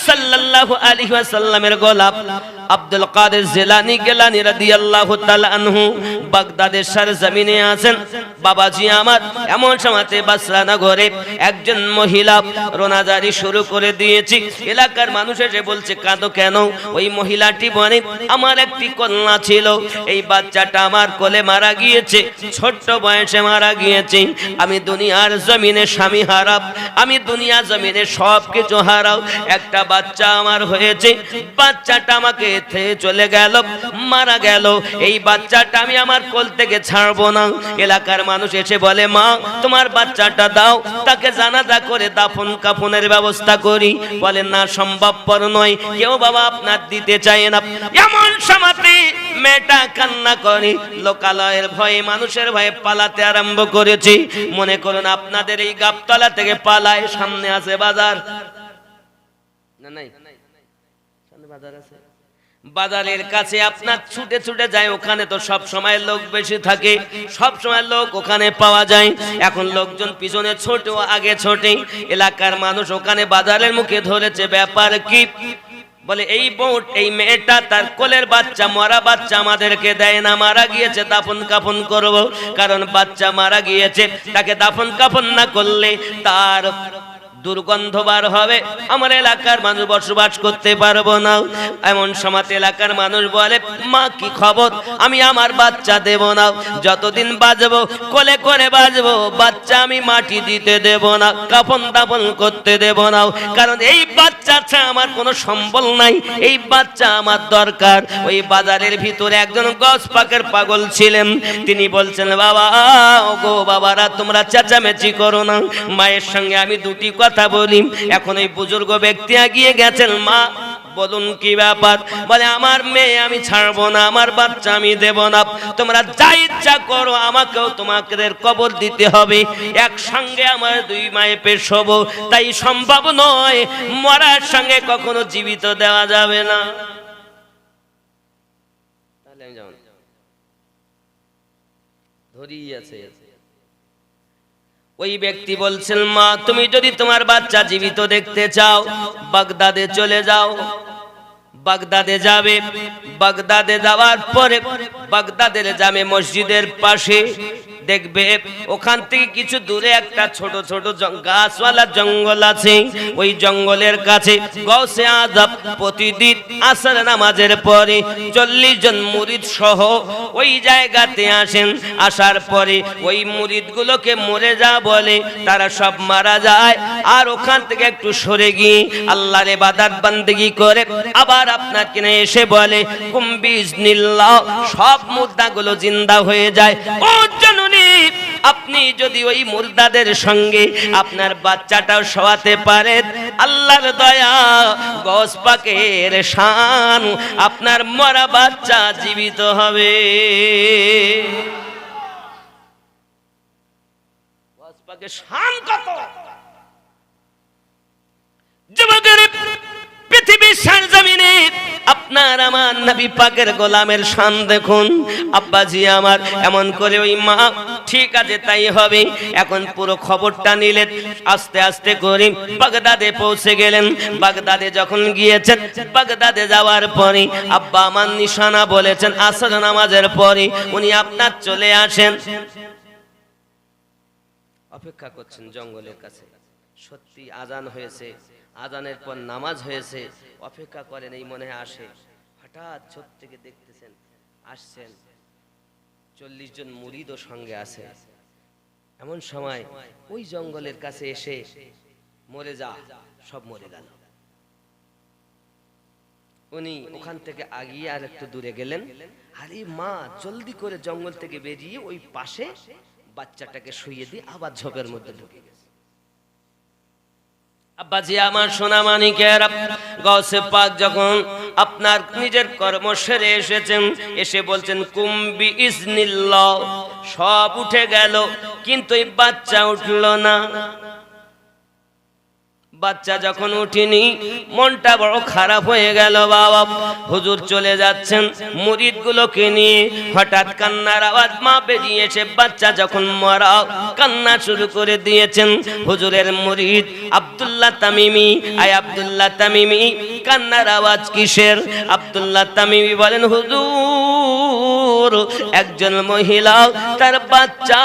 সাল্লাল্লাহু আলাইহি ওয়াসাল্লামের গোলাপ আব্দুল কাদের জিলানী গিলানী রাদিয়াল্লাহু তাআলা আনহু বাগদাদের সরজমিনে আছেন। বাবাজি আমার, এমন সময়তে বাসরা নগরে একজন মহিলা রোনাজারি শুরু করে দিয়েছি। এলাকার মানুষ এসে বলছে, কাঁদো কেন? ওই মহিলাটি বলেন, আমার একটি কন্যা ছিল, এই বাচ্চাটা আমার কোলে মারা গিয়েছে, ছোট্ট বয়সে মারা গিয়েছে। আমি দুনিয়ার জমিনে স্বামী হারাব, আমি দুনিয়া জমিনে সব কিছু হারাও, একটা বাচ্চা আমার হয়েছে, বাচ্চাটা আমাকে ছেড়ে চলে গেল, মারা গেল, এই বাচ্চাটা আমি আমার কোল থেকে ছাড়বো না। এলাকার মানুষ এসে বলে, মা তোমার বাচ্চাটা দাও, তাকে জানাজা করে দাফন কাফনের ব্যবস্থা করি। বলেন না, সম্ভবপর নয়, কেউ বাবা আপনার দিতে চায় না। এমন সময়তে মেয়েটা কান্না করে, লোকালয়ের ভয়ে, মানুষের ভয়ে পালাতে আরম্ভ করেছে। মনে করুন আপনাদের এই গাবতলা থেকে পালায়, সামনে আছে বাজার, না নাই সামনে বাজার আছে, বাজারের কাছে আপনার ছুটে ছুটে যায়, ওখানে তো সব সময় লোক বেশি থাকে, সব সময় লোক ওখানে পাওয়া যায়। এখন লোকজন পিছনে ছোটে, আগে ছোটে। এলাকার মানুষ ওখানে বাজারের মুখে ধরেছে, ব্যাপার কি? বলে, এই বোট, এই মেয়েটা তার কোলের বাচ্চা, মরা বাচ্চা আমাদেরকে দেয় না, মারা গিয়েছে, দাফন কাফন করব, কারণ বাচ্চা মারা গিয়েছে, তাকে দাফন কাফন না করলে তার দুর্গন্ধ বার হবে, আমার এলাকার মানুষ বসবাস করতে পারবো না। এমন সময় এলাকার মানুষ বলে, মা কি খবর? আমি আমার বাচ্চা দেব না, যতদিন বাঁচবো কোলে করে বাঁচবো, বাচ্চা আমি মাটি দিতে দেব না, কাফন দাফন করতে দেব না, কারণ এই বাচ্চা ছাড়া আমার কোনো সম্বল নাই, এই বাচ্চা আমার দরকার। ওই বাজারের ভিতরে একজন গস পাকের পাগল ছিলেন, তিনি বলছেন, বাবা ওগো বাবারা, তোমরা চেঁচামেচি করো না, মায়ের সঙ্গে আমি দুটি কথা বলি। এখন এই বুজুর্গ ব্যক্তি এগিয়ে গেছেন, মা বলুন কি ব্যাপার? বলে, আমার মেয়ে আমি ছাড়বো না, আমার বাচ্চা আমি দেব না, তোমরা যা ইচ্ছা করো, আমাকেও তোমাদের কবর দিতে হবে, একসঙ্গে আমার দুই মায়ে পেশ হব, তাই সম্ভব নয়, মরার সঙ্গে কখনো জীবিত দেওয়া যাবে না। তাহলে আমি যাবো, ধরিয়ে আছে। ওই ব্যক্তি বলছেন, মা তুমি যদি তোমার বাচ্চা জীবিত দেখতে চাও, বাগদাদে চলে যাও। বাগদাদে যাবে, বাগদাদে যাওয়ার পরে বাগদাদের জামে মসজিদের পাশে দেখবে, ওখান থেকে কিছু দূরে একটা ছোট ছোট গাছওয়ালা জঙ্গল আছে। ওই জঙ্গলের কাছে গৌসে আজম প্রতিদিন আসর নামাজের পরে 40 জন মুরিদ সহ ওই জায়গাতে আসেন। আসার পরে ওই মুরিদগুলোকে মরে যা বলে, তারা সব মারা যায়। আর ওখান থেকে একটু সরে গিয়ে আল্লাহর ইবাদত বান্দেগি করে আবার আপনার কিনে এসে বলে, কুম বিইজনিল্লাহ, সব মুর্দাগুলো জিন্দা হয়ে যায়। ও জননী, আপনি যদি ওই মুর্দাদের সঙ্গে আপনার বাচ্চাটাও শোয়াতে পারেন, আল্লাহর দয়া, গস পাকের শান, আপনার মরা বাচ্চা জীবিত হবে। গস পাকের শান কত! যুবকের পৃথিবীর সরজমিনে আপনার আমার নবী পাকের গোলামের শান দেখুন। আব্বাজি আমার, এমন করে ওই মা, ঠিক আছে তাই হবে। এখন পুরো খবরটা নিলেন, আস্তে আস্তে করে বাগদাদে পৌঁছে গেলেন। বাগদাদে যখন গিয়েছেন, বাগদাদে যাওয়ার পরে আব্বা আমার নিশানা বলেছেন, আসর নামাজের পরে উনি আপনার চলে আসেন। অপেক্ষা করছেন জঙ্গলের কাছে, সত্যি আজান হয়েছে, আজানের পর নামাজ হয়েছে, অপেক্ষা করেন, এই মনে আসে। হঠাৎ ছোট থেকে দেখতেছেন আসছেন 40 জন মুরিদও সঙ্গে আছে। এমন সময় ওই জঙ্গলের কাছে এসে, মরে যা, সব মরে গেল। উনি ওখান থেকে আগিয়ে আর একটু দূরে গেলেন। আরে মা জলদি করে জঙ্গল থেকে বেরিয়ে ওই পাশে বাচ্চাটাকে শুইয়ে দিয়ে আবার ঝোপের মধ্যে ঢুকে গেছে। আব্বাজি আমার, সোনা মানিকের, গৌসে পাক যখন আপনার নিজের কর্ম সেরে এসেছেন, এসে বলছেন, কুম বিইজনিল্লাহ, সব উঠে গেল, কিন্তু এই বাচ্চা উঠল না। বাচ্চা যখন উঠিনি মনটা বড় খারাপ হয়ে গেল। বাবা হুজুর চলে যাচ্ছেন মুরিদগুলোকে নিয়ে, হঠাৎ কান্নার আওয়াজ মা বেরিয়ে এসে বাচ্চা যখন মরা কান্না শুরু করে দিয়েছেন। হুজুরের মুরিদ আব্দুল্লাহ তামিমি, আয় আব্দুল্লাহ তামিমি কান্নার আওয়াজ কিসের? আব্দুল্লাহ তামিমি বলেন, হুজুর একজন মহিলা তার বাচ্চা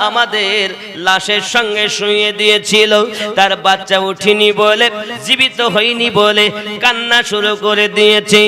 আমাদের লাশের সঙ্গে শুয়ে দিয়েছিল, তার বাচ্চা উঠিনি বলে, জীবিত হয়নি বলে কান্না শুরু করে দিয়েছে।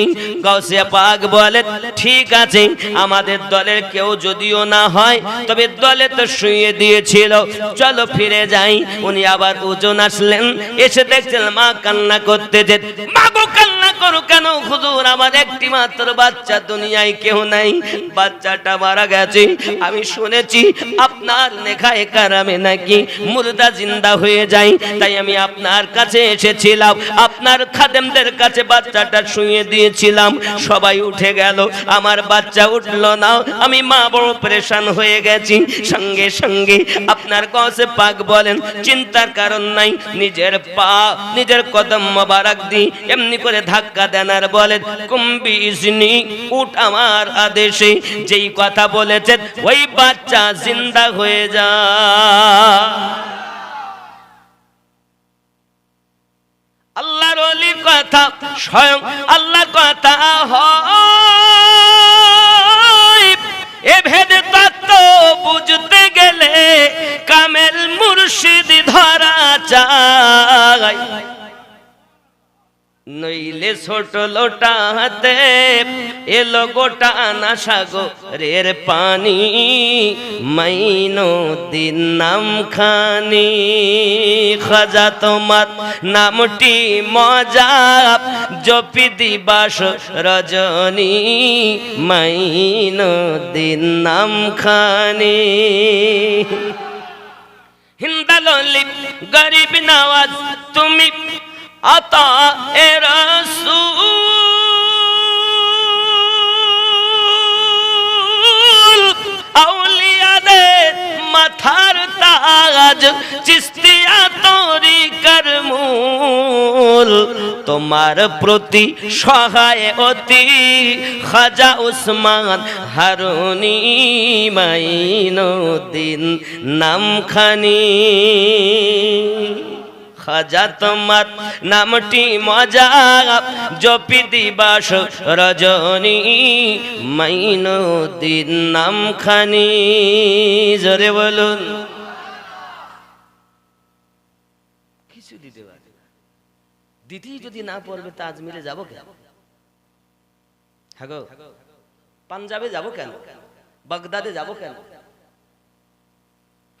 গাউসিয়া পাক বলে, ঠিক আছে আমাদের দলের কেউ যদিও না হয় তবে দলে তো শুয়ে দিয়েছিল, চলো ফিরে যাই। উনি আবার ওজন আসলেন, এসে দেখছেন মা কান্না করতে, যে মা গো কান্না করো কেন? হুজুর আমার একটি মাত্র বাচ্চা, দুনিয়ায় কেউ নাই, বাচ্চাটা মারা গেছে। আমি শুনেছি আপনার নেখায়ে কারামে নাকি মুর্দা জিন্দা হয়ে যায়, তাই আমি আপনার কাছে এসেছিলাম, আপনার খাদেমদের কাছে বাচ্চাটা শুয়ে দিয়েছিলাম, সবাই উঠে গেল, আমার বাচ্চা উঠলো না, আমি মা বড় পরেশান হয়ে গেছি। সঙ্গে সঙ্গে আপনার গাউসে পাক বলেন, চিন্তার কারণ নাই, নিজের পা নিজের কদম মোবারক দি এমনি করে ধাক্কা দেন আর বলেন, কুম্বি ইসনি, উঠ আমার আদেশে। যেই কথা বলেছেন ওই বাচ্চা জিন্দা হয়ে যা। আল্লাহর ওলির কথা স্বয়ং আল্লাহ কথা হয়, এ ভেদে তত্ত্ব বুঝতে গেলে কামেল মুর্শিদ ধরা চাই, নইলে ছোট লোটা হাতে এলো গোটা না সাগরের পানি, মাইনো দিন নাম খানি। খাজা তোমার নামটি মজা জপি দিবাস রজনী, মাইনো দিন নাম খানি। হিন্দালি গরিব নওয়াজ তুমি আতা এ রাসূল, আউলিয়াদের মাথার তাজ, চিস্তিয়া তরিকার মূল, তোমার প্রতি সহায় অতি খাজা উসমান হারুনি, মাইনুদ্দিন নামখানি। খাজা তোমার নামটি মজা জপি দিবাস রজনী, মাইনুদ্দিন নামখানি। জোরে বলুন। কিছু দিতে পারে, দিতেই যদি না পড়বে তা আজমিরে যাবো কেন? হ্যাঁ গো, পাঞ্জাবে যাবো কেন? বাগদাদে যাবো কেন?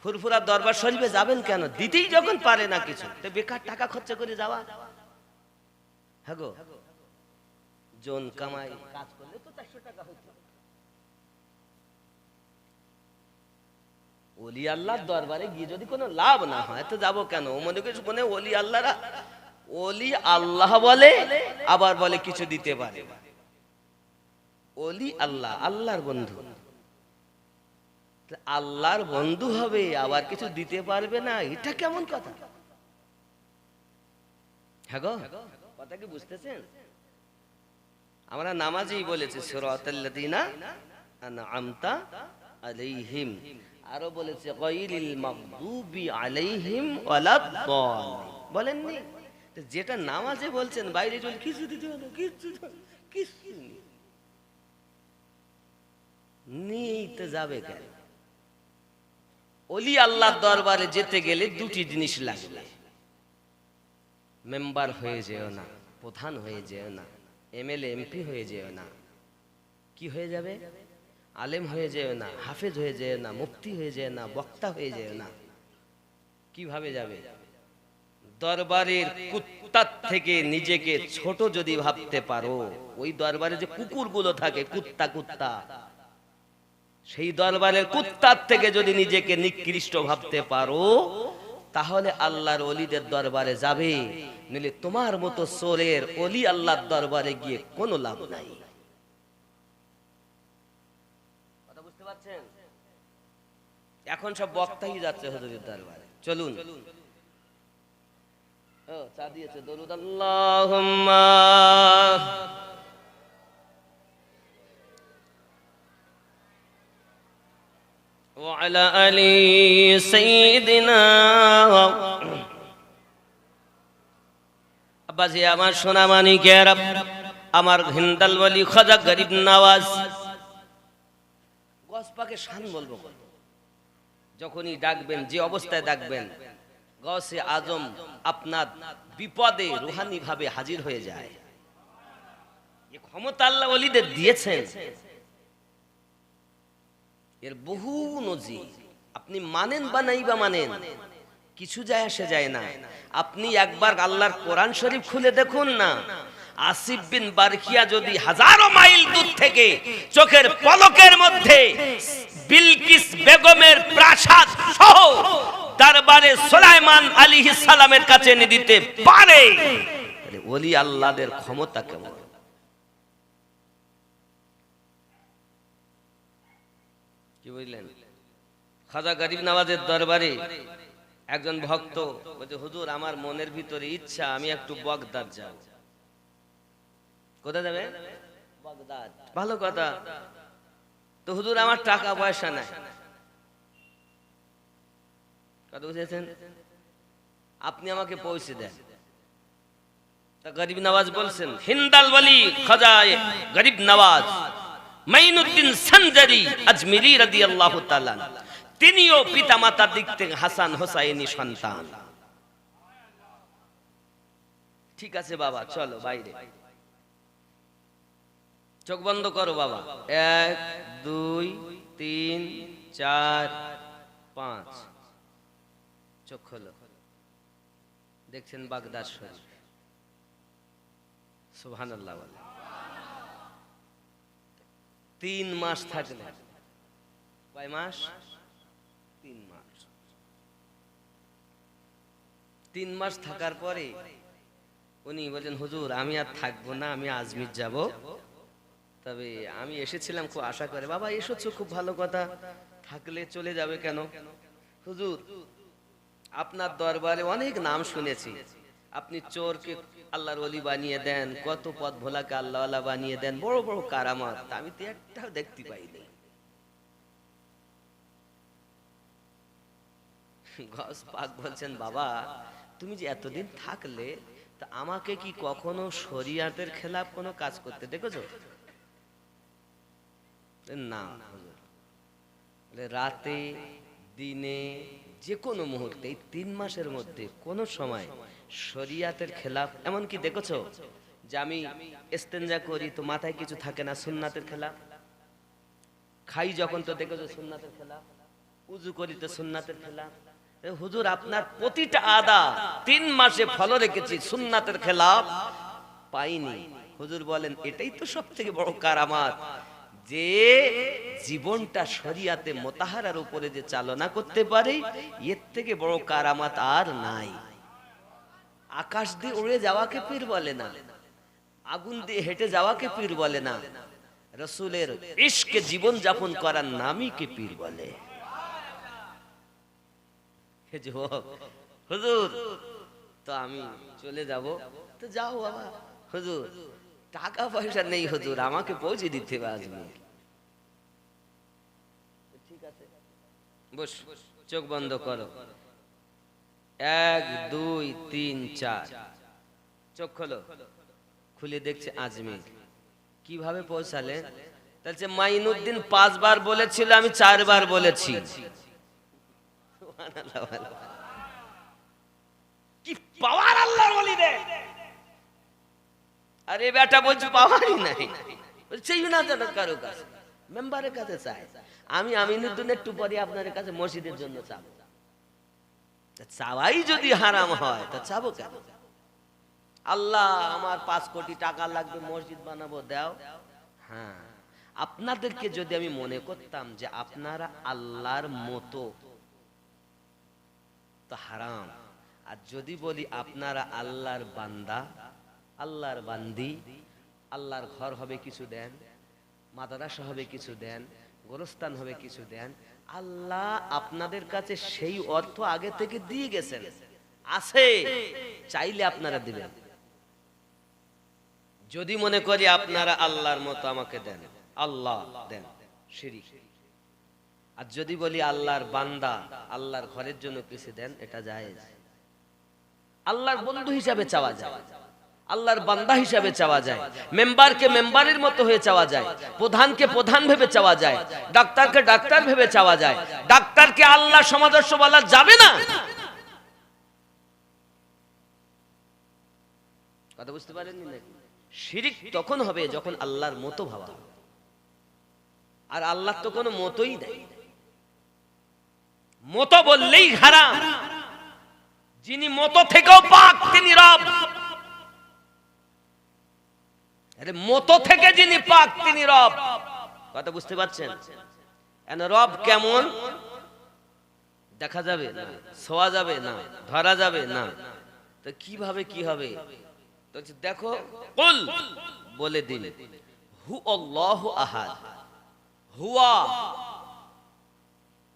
ফুরফুরা দরবার শরীফে যাবেন কেন? দিতেই যখন পারে না কিছু, তো বেকার টাকা খরচা করে যাওয়া। হ্যাঁ গো, জন কামাই কাজ করলে তো 400 টাকা হতো। ওলি আল্লাহর দরবারে গিয়ে যদি কোনো লাভ না হয় তো যাবো কেন? মনে কিছু মনে ওলি আল্লাহরা, ওলি আল্লাহ বলে আবার বলে কিছু দিতে পারে। ওলি আল্লাহ, আল্লাহর বন্ধু, আল্লাহর বন্ধু হবে আবার কিছু দিতে পারবে না, এটা কেমন কথা? হ্যাঁ গো, কথা কি বুঝতেছেন? আমরা নামাজেই বলেছে সিরাতাল্লাযিনা আনআমতা আলাইহিম, আরো বলেছে গায়রিল মাগদুবি আলাইহিম ওয়ালাদ-দাল্লিন, বলেননি? যেটা নামাজে বলছেন বাইরে চলে কিছু দিতে হবে, কিছু নিতে যাবে কেন? ওলি আল্লাহর দরবারে যেতে গেলে দুটি জিনিস লাগবে। মেম্বার হয়ে যেও না, প্রধান হয়ে যেও না, এমএলএ এমপি হয়ে যেও না, কি হয়ে যাবে? আলেম হয়ে যেও না, হাফেজ হয়ে যেও না, মুফতি হয়ে যেও না, বক্তা হয়ে যেও না। কিভাবে যাবে? দরবারের কুত্তার থেকে নিজেকে ছোট যদি ভাবতে পারো, ওই দরবারে যে কুকুরগুলো থাকে, কুত্তা কুত্তা, সেই দরবারের কুত্তার থেকে যদি নিজেকে নিকৃষ্ট ভাবতে পারো, তাহলে আল্লাহর ওলিদের দরবারে যাবে। নইলে তোমার মতো চোরের ওলি আল্লাহর দরবারে গিয়ে কোনো লাভ নাই। কথা বুঝতে পারছেন? এখন সব বক্তাই যাচ্ছে হুজুরের দরবারে। চলুন, চা দিয়েছে দরুদ আল্লাহুম্মা ওয়া আলা আলি সাইয়্যিদিনা। আব্বাজি আমার সোনা মানিকের, আমার হিন্দাল ওয়ালি খাজা গরিব নওয়াজ গসপাকে শান বলবো যখনই ডাকবেন, যে অবস্থায় ডাকবেন, গৌসে আজম আপনার বিপদে রুহানি ভাবে হাজির হয়ে যায়। এই ক্ষমতা আল্লাহ ওলিদের দিয়েছেন, এর বহু নজির। আপনি মানেন বা নাই বা মানেন, কিছু যায় আসে যায় না। আপনি একবার আল্লাহর কোরআন শরীফ খুলে দেখুন না, আসিফ বিন বারখিয়া যদি হাজারো মাইল দূর থেকে চোখের পলকের মধ্যে বিলকিস বেগমের প্রাসাদ সহ দরবারে সুলাইমান আলাইহিস সালামের কাছে এনে দিতে পারে, ওলি আল্লাহদের ক্ষমতা কেমন। কি বুঝলেন? খাজা গরিব নওয়াজের দরবারে একজন ভক্ত বলছে, হুজুর আমার মনের ভিতরে ইচ্ছা আমি একটু বাগদাদ যাব। কোথায় যাবে? বাগদাদ। ভালো কথা, তো হুজুর আমার টাকা পয়সা নাই। কথা বুঝেছেন? আপনি আমাকে পৌঁছে দেন। তা গরিব নওয়াজ বলছেন, হিন্দাল ওয়ালি খাজা গরিব নওয়াজ মাইনুদ্দিন সঞ্জারি আজমিরি রাদিয়াল্লাহু তাআলা, তিনিও পিতামাতার দিক থেকে হাসান হোসাইনি সন্তান। ঠিক আছে বাবা, চলো বাইরে। চোখ বন্ধ করো বাবা, 1 2 3 4 5, চোখ খোলো। দেখছেন বাগদাদ শরীফ। সুবহানাল্লাহ। 3 মাস থাকলেন। কয় মাস? 3 মাস। 3 মাস থাকার পরে উনি বলেন, হুজুর আমি আর থাকবো না, আমি আজমির যাব। তবে আমি এসেছিলাম খুব আশা করে। বাবা এসেছো, খুব ভালো কথা, থাকলে চলে যাবে কেন? হুজুর আপনার দরবারে অনেক নাম শুনেছি, আপনি চোরকে আল্লাহর ওলি বানিয়ে দেন, কত পথ ভোলাকে আল্লাহওয়ালা বানিয়ে দেন, বড় বড় কারামত, আমি তো একটাও দেখতে পাইনি। গস পাক বলছেন, বাবা তুমি যে এতদিন থাকলে, তা আমাকে কি কখনো শরিয়াতের খেলাফ কোনো কাজ করতে দেখেছো? না হুজুর। রাতে দিনে যে কোনো মুহূর্তে, এই 3 মাসের মধ্যে কোনো সময় শরিয়াতের খেলাফ এমনকি দেখেছো যে আমি ইস্তেঞ্জা করি তো মাথায় কিছু থাকে না, সুন্নাতের খেলাফ। খাই যখন তো দেখেছো সুন্নাতের খেলাফ, উযু করি তো সুন্নাতের খেলাফ। হুজুর আপনার প্রতিটা আদা 3 মাসে ফলো রেখেছি, সুন্নাতের খেলাফ পাইনি। হুজুর বলেন, এটাই তো সবথেকে বড় কারামাত, যে জীবনটা শরিয়াতে মোতাহারার উপরে যে চালনা করতে পারে, এর থেকে বড় কারামাত আর নাই। আকাশ দিয়ে উড়ে যাওয়াকে পীর বলে না, আগুন দিয়ে হেঁটে যাওয়াকে পীর বলে না, রাসূলের ইশকে জীবন যাপন করার নামই কে পীর বলে। হুজুর তো আমি চলে যাব। তো যাও বাবা। হুজুর টাকা পয়সা নেই হুজুর, আমাকে পৌঁছে দিতে হবে আজমির। ঠিক আছে বস, চোখ বন্ধ করো, 1 2 3 4, চোখ খোলো। খুলে দেখছে আজমির। কিভাবে পৌঁছালে? তাহলে মাইনুদ্দিন 5 বার বলেছিল, আমি 4 বার বলেছি। কি পাওয়ার আল্লাহর ওলিদের! আরে বেটা বলছো পাওয়ারই নাই, বলছে না যাবে কারো কাছে, মেম্বারের কাছে চাই। আমি আমিনুদ্দিন একটু পরে আপনাদের কাছে মসজিদের জন্য চাবো। চাওয়াই যদি হারাম হয় তা চাবো কেন? আল্লাহ আমার 5 কোটি টাকা লাগবে, মসজিদ বানাবো, দাও। হ্যাঁ, আপনাদেরকে যদি আমি মনে করতাম যে আপনারা আল্লাহর মতো, তো হারাম। আর যদি বলি আপনারা আল্লাহর বান্দা, আল্লাহর বান্দি, আল্লাহর ঘর হবে কিছু দেন, মাদ্রাসা হবে কিছু দেন, গোরস্থান হবে কিছু দেন, আল্লাহ আপনাদের কাছে সেই অর্থ আগে থেকে দিয়ে গেছেন। আছে, চাইলে আপনারা দিবেন। যদি মনে করি আপনারা আল্লাহর মতো আমাকে দেন, আল্লাহ দেন, শিরিক। আর যদি বলি আল্লাহর বান্দা, আল্লাহর ঘরের জন্য কিছু দেন, এটা জায়েজ। আল্লাহর বন্ধু হিসাবে চাওয়া যায়, আল্লাহর বান্দা হিসাবে চাওয়া যায়, মেম্বারকে মেম্বারের মতো হয়ে চাওয়া যায়, প্রধানকে প্রধান ভেবে চাওয়া যায়, ডাক্তারকে ডাক্তার ভেবে চাওয়া যায়। ডাক্তারকে আল্লাহ সমাদর্শ বলা যাবে না। কথা বুঝতে পারেননি নাকি? শিরিক তখন হবে যখন আল্লাহর মতো ভাবা হবে। আর আল্লাহ তো কোনো মতই নাই, মতো বললেই হারাম। যিনি মতো থেকেও পাক তিনি রব। আরে মতো থেকে যিনি পাক তিনি রব। কথা বুঝতে পারছেন? রব কেমন দেখা যাবে না, ছোঁয়া যাবে না, ধরা যাবে না, তো কিভাবে কি হবে? তো দেখো, কুল বলে দিন, হু আল্লাহু আহাদ, হুয়া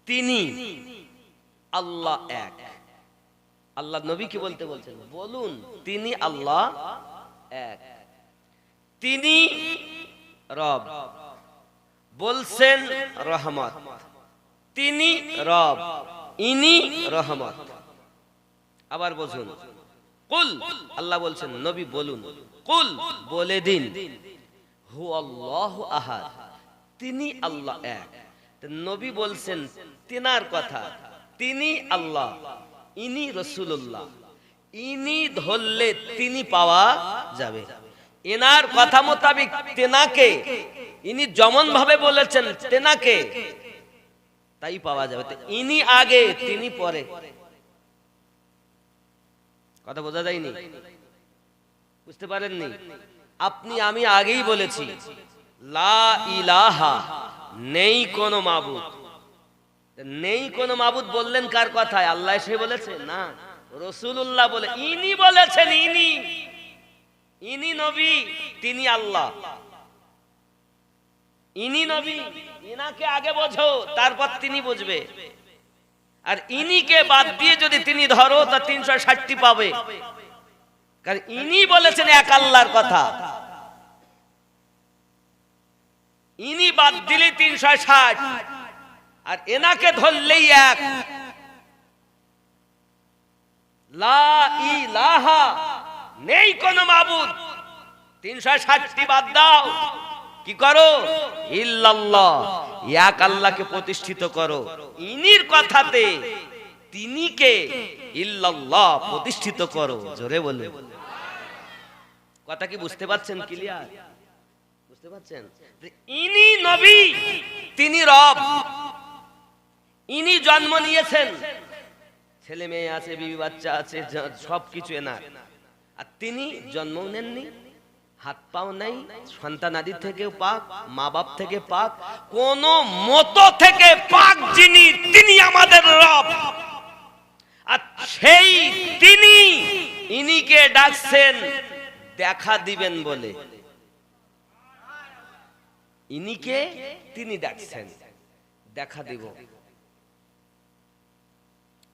তিনি, আল্লাহ এক। আল্লাহ নবী কি বলতে বলছেন? বলুন তিনি আল্লাহ এক, তিনি রব। বলছেন রহমত, তিনি রব, ইনি রহমত। আবার বলুন কুল, আল্লাহ বলছেন নবী বলুন, কুল বলে দিন, হু আল্লাহু আহাদ, তিনি আল্লাহ এক। নবী বলছেন তিনার কথা, তিনি আল্লাহ, ইনি রাসূলুল্লাহ। ইনি ধরলে তিনি পাওয়া যাবে। এনার কথা মোতাবেক তেনাকে, ইনি যেমন ভাবে বলেছেন তেনাকে, তাই পাওয়া যাবে। ইনি আগে তিনি পরে। কথা বোঝা যায়নি? বুঝতে পারেননি? আপনি আমি আগেই বলেছি লা ইলাহা, নেই কোনো মাবুদ। নেই কোনো মাবুদ বললেন কার কথায়? আল্লাহ সে বলেছে না, রাসূলুল্লাহ বলে। ইনি বলেছেন, ইনি, ইনি নবী, তিনি আল্লাহ। ইনি নবী, ইনাকে আগে বোঝো, তারপর তিনি বুঝবে। আর ইনিকে বাদ দিয়ে যদি তিনি ধরো তা 360টি পাবে। কারণ ইনি বলেছেন এক আল্লাহর কথা, ইনি বাদ দিলে 360, আর এনাকে ধরলেই এক। লা ইলাহা, নেই কোন মাবুদ, 360টি বাদ দাও, কি করো? ইল্লাল্লাহ, এক আল্লাহকে প্রতিষ্ঠিত করো। ইনির কথাতে তিনিকে ইল্লাল্লাহ প্রতিষ্ঠিত করো। জোরে বলে কথা কি বুঝতে পারছেন? ক্লিয়ার বুঝতে পারছেন? ইনি নবী, তিনি রব। ইনি জন্ম নিয়েছেন, ছেলে মেয়ে আছে, বিবি বাচ্চা আছে, সবকিছু এনার। আর তিনি জন্ম নেননি, হাত পাও নাই, সন্তানাদি থেকে পাক, মা বাপ থেকে পাক, কোন মতো থেকে পাক যিনি, তিনি আমাদের রব। আর সেই তিনি, ইনিকে ডাকছেন দেখা দিবেন বলে। ইনিকে তিনি ডাকছেন দেখা দিব।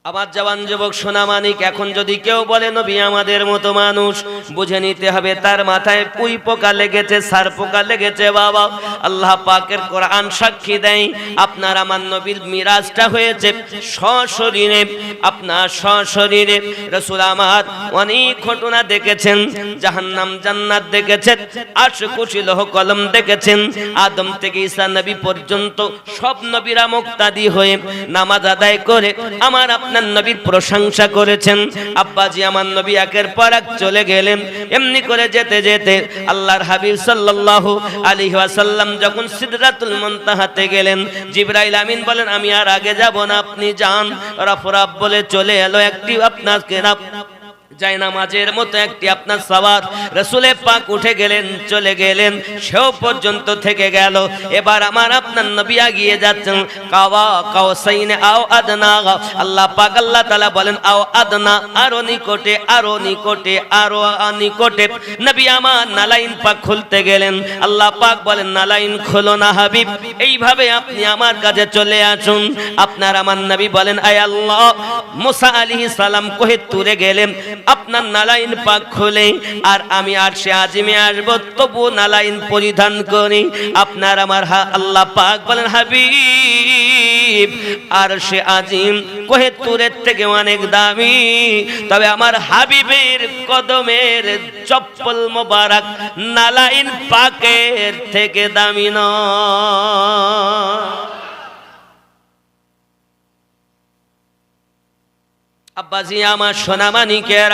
আমার জওয়ান যুবক সোনা মানিক, এখন যদি কেউ বলে নবী আমাদের মতো মানুষ, বুঝে নিতে হবে তার মাথায় পুই পোকা লেগেছে, সার পোকা লেগেছে। বাবা, আল্লাহ পাকের কোরআন সাক্ষী দেয়, আপনার আমার নবীর মিরাজটা হয়েছে সশরীরে। আপনার সশরীরে রাসূল আমার অনেক ঘটনা দেখেছেন, জাহান্নাম জান্নাত দেখেছেন, আরশ কুরসি লৌহ কলম দেখেছেন। আদম থেকে ঈসা নবী পর্যন্ত সব নবীরা মুক্তাদি হয়ে নামাজ আদায় করে আমার আপনার নবীর প্রশংসা করেছেন। আব্বাজি আমার নবী একের পর এক চলে গেলেন। এমনি করে যেতে যেতে আল্লাহর হাবিব সাল্লাল্লাহু আলাইহি ওয়াসাল্লাম যখন সিদরাতুল মুনতাহাতে গেলেন, জিবরাইল আমিন বলেন আমি আর আগে যাব না, আপনি যান। রফরাব বলে চলে এলো একটি আপনাকে জায়নামাজের মতো একটি আপনার সওয়াত রাসূলে পাক উঠে গেলেন, চলে গেলেন, সেও পর্যন্ত থেকে গেল। এবার আমার আপনার নবী এগিয়ে যাচ্ছেন, কাওয়া কাওসাইনে আও আদনা। আল্লাহ পাক আল্লাহ তাআলা বলেন আও আদনা, আরো নিকটে, আরো নিকটে, আরো নিকটে। নবী আমার নালাইন পাক খুলতে গেলেন, আল্লাহ পাক বলেন নালাইন খোলো না হাবিব, এইভাবে আপনি আমার কাছে চলে আসুন। আপনার আমার নবী বলেন আয় আল্লাহ, মুসা আলাইহিস সালাম কোহে তুরে গেলেন, আপনার নালাইন পাক খুলে আর আমি আরশে আজিমে আসব, তবু নালাইন পরিধান করি। আপনার আমার আল্লাহ পাক বলেন হাবিব, আরশে আজিম কোহে তুরের থেকে অনেক দামি, তবে আমার হাবিবের কদমের চপ্পল মোবারক নালাইন পাকের থেকে দামি নয়। আব্বাজি আমার সোনামানিকের,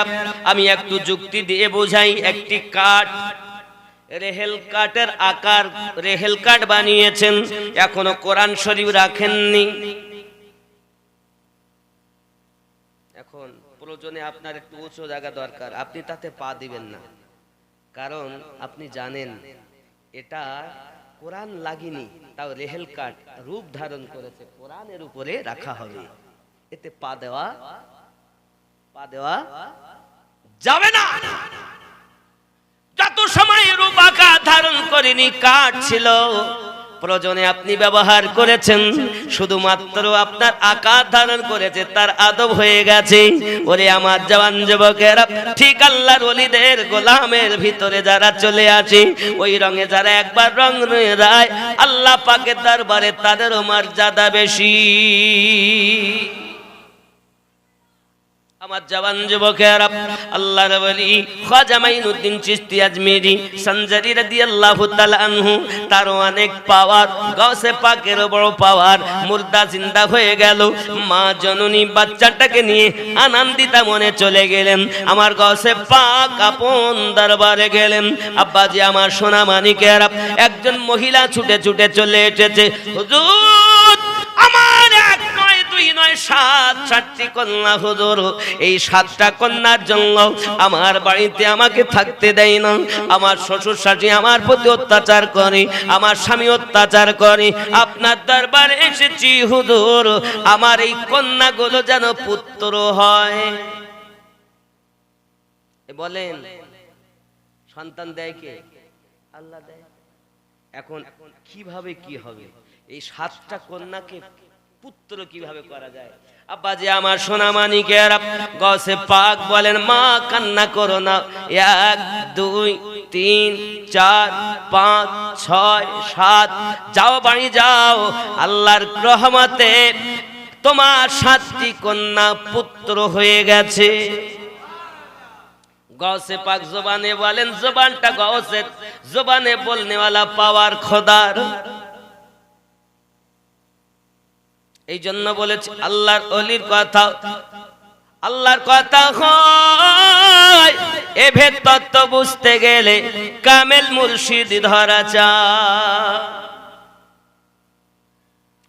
আমি একটু যুক্তি দিয়ে বোঝাই। একটি কাঠ, রেহেল কাঠের আকার রেহেল কাঠ বানিয়েছেন, এখনো কোরআন শরীফ রাখেননি। এখন প্রয়োজনে আপনার একটু উঁচু জায়গা দরকার, আপনি তাতে পা দিবেন না, কারণ আপনি জানেন এটা কোরআন লাগেনি, তাও রেহেল কাঠ রূপ ধারণ করেছে, কোরআনের উপরে রাখা হবে, এতে পা দেওয়া যাবে না। যত সময় রূপ আকার ধারণ করেনি, কাঠ ছিল, প্রয়োজনে আপনি ব্যবহার করেছেন, শুধুমাত্র আপনার আকার ধারণ করেছে, তার আদব হয়ে গেছে। ওরে আমার জওয়ান যুবকেরা, ঠিক আল্লাহর ওলিদের গোলামের ভিতরে যারা চলে আসে, ওই রঙে যারা একবার রং নিয়ে যায়, আল্লাহ পাকের দরবারে তাদেরও মর্যাদা বেশি। আমার জওয়ান যুবকেরা, আল্লাহর ওলি খাজা মাইনুদ্দিন চিশতি আজমিরি সঞ্জারি রাদিয়াল্লাহু তাআলা আনহু, তার অনেক পাওয়ার, গাউসে পাকের বড় পাওয়ার। মুর্দা জিন্দা হয়ে গেল, মা জননী বাচ্চাটাকে নিয়ে আনন্দিতা মনে চলে গেলেন, আমার গাউসে পাক আপন দরবারে গেলেন। আব্বাজি আমার সোনা মানিকেরা, একজন মহিলা ছুটে ছুটে চলে এসেছে, হুজুর আমার এক নয়, দুই নয়, 7টি কন্যা হুজুর, এই 7টা কন্যার জন্য আমার বাড়িতে আমাকে থাকতে দেয় না, আমার শ্বশুর শাশুড়ি আমার প্রতি অত্যাচার করে, আমার স্বামী অত্যাচার করে, আপনার দরবারে এসেছি হুজুর, আমার এই কন্যাগুলো যেন পুত্র হয়। বলেন সন্তান দেয় কে? আল্লাহ দেয়। এখন কিভাবে কি হবে? এই 7টা কন্যাকে পুত্র কিভাবে করা যায়? আব্বাজি আমার সোনা মানিকের, গাউসে পাক বলেন মা কান্না করো না, 1 2 3 4 5 6 7, যাও বাড়ি যাও, আল্লাহর রহমতে তোমার 7টি কন্যা পুত্র হয়ে গেছে। গাউসে পাক জবানে বলেন, জবানটা গাউসের, জবানে বলনেওয়ালা পাওয়ার খোদার। এই জন্য বলেছি আল্লাহর ওলির কথা, আল্লাহর কথা হয় এ ভেদ তত্ত্ব বুঝতে গেলে কামেল মুর্শিদ ধরা চাই।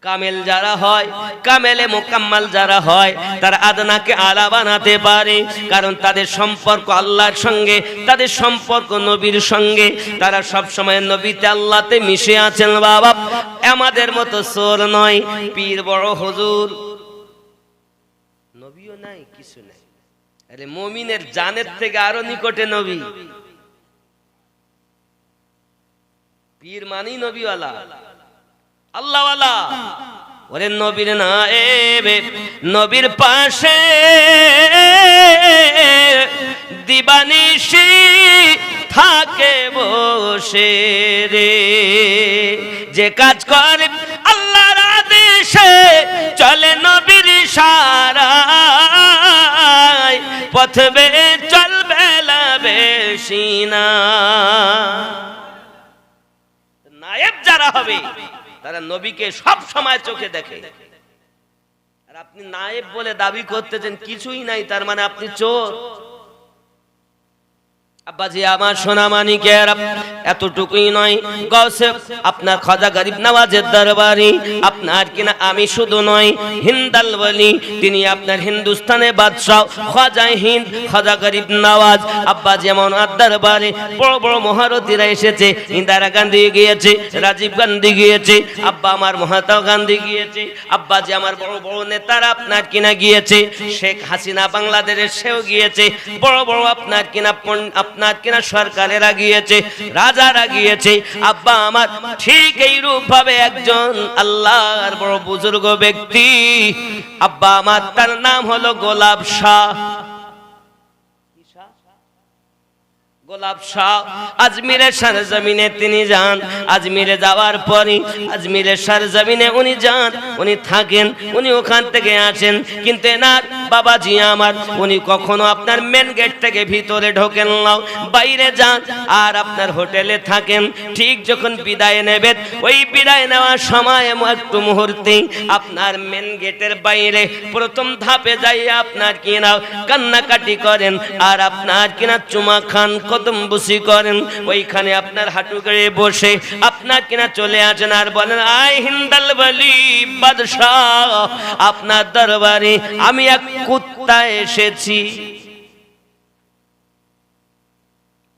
কামেল যারা হয়, কামেলে মোকাম্মাল যারা হয়, তারা আদনাকে আলা বানাতে পারে, কারণ তাদের সম্পর্ক আল্লাহর সঙ্গে, তাদের সম্পর্ক নবীর সঙ্গে, তারা সব সময় নবীতে আল্লাহতে মিশে আছেন। বাবা আমাদের মতো চোর নয়, পীর বড় হুজুর নবীও নাই, কিছু নাই। আরে মুমিনের জানের থেকে আরো নিকটে নবী, পীর মানি নবীওয়ালা, আল্লাহওয়ালা। ওরে নবীর নায়েবে, নবীর পাশে দিবানিশি থাকে বসে রে, যে কাজ করে আল্লাহর আদেশে, চলে নবীর ইশারায়, পথবে চলবে না বেশি না। নায়েব যারা হবে তারা নবীকে সব সময় চোখে দেখে। আর আপনি নায়েব বলে দাবি করতেছেন কিছুই নাই, তার মানে আপনি চোর। আব্বাজি আমার সোনা মানিকের, এতটুকুই নয়, গৌসে আপনার খাজা গরিব নওয়াজের দরবারে আপনার কিনা আমি শুধু নয়, হিন্দাল ওলি, তিনি আপনার হিন্দুস্তানের বাদশাহ খাজা হিন্দ খাজা গরিব নওয়াজ। আব্বাজি এমন দরবারে বড় বড় মহারথীরা এসেছে, ইন্দিরা গান্ধী গিয়েছে, রাজীব গান্ধী গিয়েছে, আব্বা আমার মহাত্মা গান্ধী গিয়েছে, আব্বাজি আমার বড় বড় নেতারা আপনার কিনা গিয়েছে, শেখ হাসিনা বাংলাদেশের সেও গিয়েছে, বড় বড় আপনার কিনা সরকারেরা গিয়েছে, রাজারা গিয়েছে। আব্বা আমার ঠিক এই রূপ ভাবে একজন আল্লাহর বড় বুজুর্গ ব্যক্তি, আব্বা আমার, তার নাম হলো গোলাপ শাহ। গোলাপ শাহ আজমিরের সরজমিনে তিনি যান। আজমিরে যাওয়ার পরে আজমিরের সরজমিনে উনি যান, উনি থাকেন, উনি ওখান থেকে আসেন, কিন্তু এনার বাবাজি আমার উনি কখনো আপনার মেন গেট থেকে ভিতরে ঢোকেন না, বাইরে যান আর আপনার হোটেলে থাকেন। ঠিক যখন বিদায় নেবেন, ওই বিদায় নেওয়ার সময় একটু মুহূর্তে আপনার মেন গেটের বাইরে প্রথম ধাপে যাই আপনার কিনা কান্নাকাটি করেন আর আপনার কিনা চুমা খান, কদম বুসি করেন। ওইখানে আপনার হাঁটু গেড়ে বসে আপনার কিনা চলে আসেন আর বলেন, আয় হিন্দাল বলি বাদশাহ, আপনার দরবারে আমি এক কুত্তা এসেছি।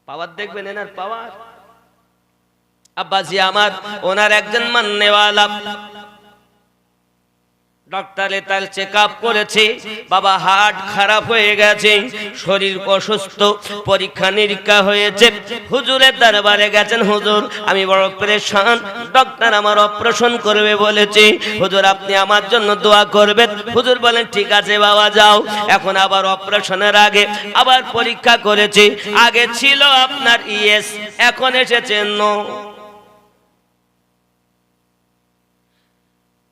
পাওয়ার দেখবেন এনার পাওয়ার। আব্বাজি আমার ওনার একজন মাননেওয়ালা ডক্টরে তার চেক আপ করেছে, বাবা হার্ট খারাপ হয়ে গেছে, শরীর অসুস্থ, পরীক্ষা নিরীক্ষা হয়েছে, হুজুরের দরবারে গেছেন, হুজুর আমি বড় পেরেশান, ডক্টর আমার অপারেশন করবে বলেছে, হুজুর আপনি আমার জন্য দোয়া করবেন। হুজুর বলেন ঠিক আছে বাবা যাও। এখন আবার অপারেশনের আগে আবার পরীক্ষা করেছে, আগে ছিল আপনার ইয়েস, এখন এসেছে নো।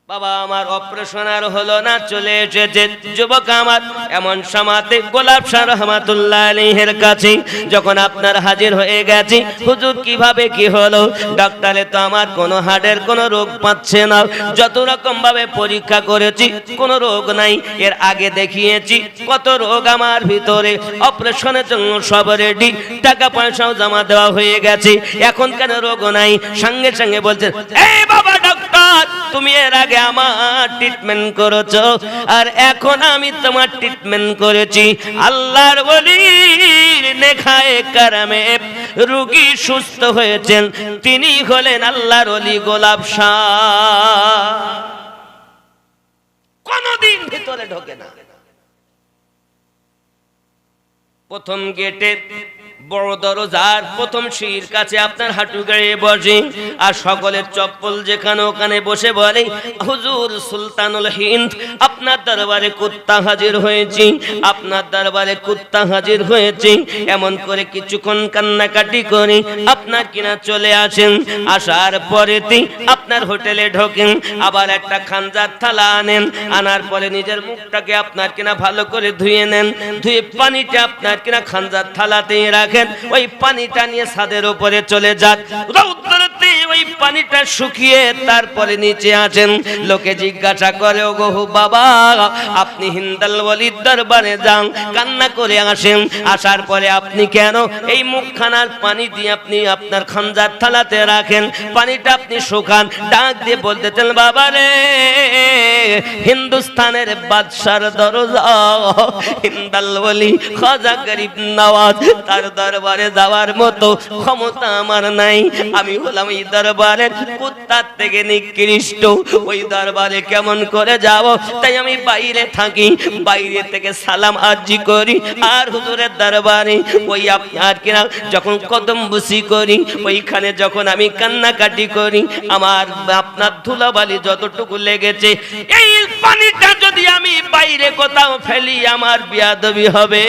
বাবা আমার অপারেশন আর হলো না, চলে এসেছে। যুবক আমার এমন সমাতে গোলাপ শাহ রহমাতুল্লাহ আলাইহির কাছে যখন আপনার হাজির হয়ে গেছে, হুজুর কিভাবে কি হলো? ডাক্তারে তো আমার কোনো হার্টের কোনো রোগ পাচ্ছে না, যত রকম ভাবে পরীক্ষা করেছি কোনো রোগ নাই, এর আগে দেখিয়েছি কত রোগ আমার ভিতরে, অপারেশনের জন্য সব রেডি, টাকা পয়সাও জমা দেওয়া হয়ে গেছে, এখন কেন রোগ নাই? সঙ্গে সঙ্গে বলছেন, এই বাবা ডাক্তার, তুমি এর আগে আমার ট্রিটমেন্ট করেছো আর এখন আমি তোমার ট্রিটমেন্ট করেছি। আল্লাহর ওলির নেখায়ে কারামে রোগী সুস্থ হয়েছেন, তিনি হলেন আল্লাহর ওলি গোলাপ শাহ। কোনদিন ভিতরে ঢোকে না। প্রথম গেটে বড় দরজার প্রথম সিঁড়ির কাছে আপনার হাঁটু গেড়ে বসে আর সকলের চপ্পল যেখানে ওখানে বসে বলে, হুজুর সুলতানুল হিন্দ আপনার দরবারে কুত্তা হাজির হয়েছে, আপনার দরবারে কুত্তা হাজির হয়েছে। এমন করে কিছুক্ষণ কান্নাকাটি করে আপনার কিনা চলে আসেন। আসার পরেতেই আপনার হোটেলে ঢোকেন, আবার একটা খানজার থালা আনেন, আনার পরে নিজের মুখটাকে আপনার কিনা ভালো করে ধুয়ে নেন, ধুয়ে পানিটা আপনার কিনা খানজার থালাতেই রাখেন। ওই পানিটা নিয়ে ছাদের উপরে চলে যান, রৌদ্রতে ওই পানিটা শুকিয়ে তারপরে নিচে আসেন। লোকে জিজ্ঞাসা করে, ও গো বাবা আপনি হিন্দাল ওলির দরবারে যান, কান্না করে আসেন, আসার পরে আপনি কেন এই মুখখানার পানি দিয়ে আপনি আপনার খানজার থালাতে রাখেন, পানিটা আপনি শুকান? ডাক দিয়ে বলতেছেন, বাবা রে, হিন্দুস্তানের বাদশার দরজা হিন্দাল ওলি খাজা গরিব নওয়াজ, তার দরবারে যাওয়ার মতো ক্ষমতা আমার নাই, আমি হলাম এই দরবারের কুত্তার থেকে নিকৃষ্ট, ওই দরবারে কেমন করে যাব? তাই আমি বাইরে থাকি, বাইরে থেকে সালাম আরজি করি আর হুজুরের দরবারে ওই আপনার কিনা যখন কদম বুসি করি, ওইখানে যখন আমি কান্নাকাটি করি, আমার আপনার ধুলাবালি যতটুকু লেগেছে, এই পানিটা যদি আমি বাইরে কোথাও ফেলি আমার বিয়াদবি হবে।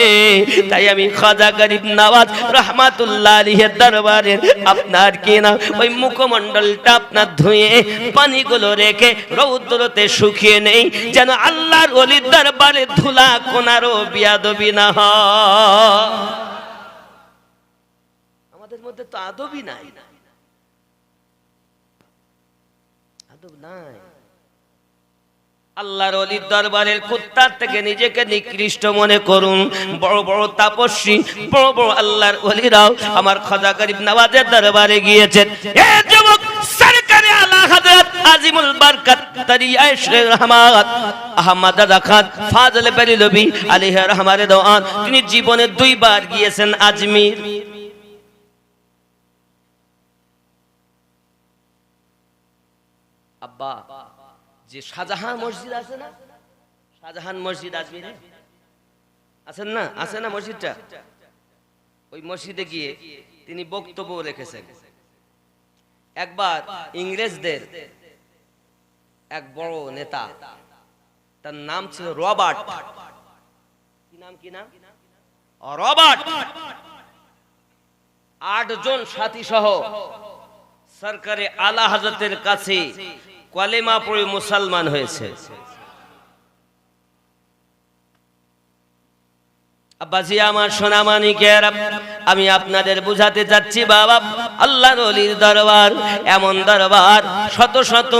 তাই আমি খাজা গরিব নওয়াজ রহমাতুল্লাহ আলাইহির দরবারের আপনার কিনা ওই মুখমণ্ডলটা আপনার ধুয়ে পানিগুলো রেখে রৌদ্রতে শুকিয়ে নেই, যেন আল্লাহর ওলির দরবারে ধুলা কোনারও বিয়াদবি না হয়। আমাদের মধ্যে তো আদবই নাই, আদব নাই। আল্লাহর ওলির দরবারের কুত্তার থেকে নিজেকে নিকৃষ্ট মনে করুন। বড় বড় তাপস্বী, বড় বড় আল্লাহর ওলিরাও আমার খাজা গরিব নওয়াজের দরবারে গিয়েছেন। এ যুবক, সরকারে আলা হযরত আজিমুল বরকত তরিয়ায়ে শেখ রহমাত আহমদ দাদা খান ফাজল বেরেলভী আলাইহি রহমাতুল্লাহ দওয়ান, তিনি জীবনে 2 বার গিয়েছেন আজমির। আব্বা, যে শাহজাহান মসজিদ আছে না, শাহজাহান মসজিদ আজমিরে আছেন না, আছে না মসজিদটা? ওই মসজিদে গিয়ে তিনি বক্তব্য রেখেছেন। একবার ইংরেজদের এক বড় নেতা, তার নাম ছিল রবার্ট। কি নাম? কি নাম? রবার্ট। 8 জন সাথী সহ সরকারে আলা হযরতের কাছে কলেমা পড়ে মুসলমান হয়েছে। আব্বাজি আমার সোনামানিকের, আমি আপনাদের বুঝাতে চাচ্ছি বাবা, আল্লাহর ওলির দরবার এমন দরবার, শত শত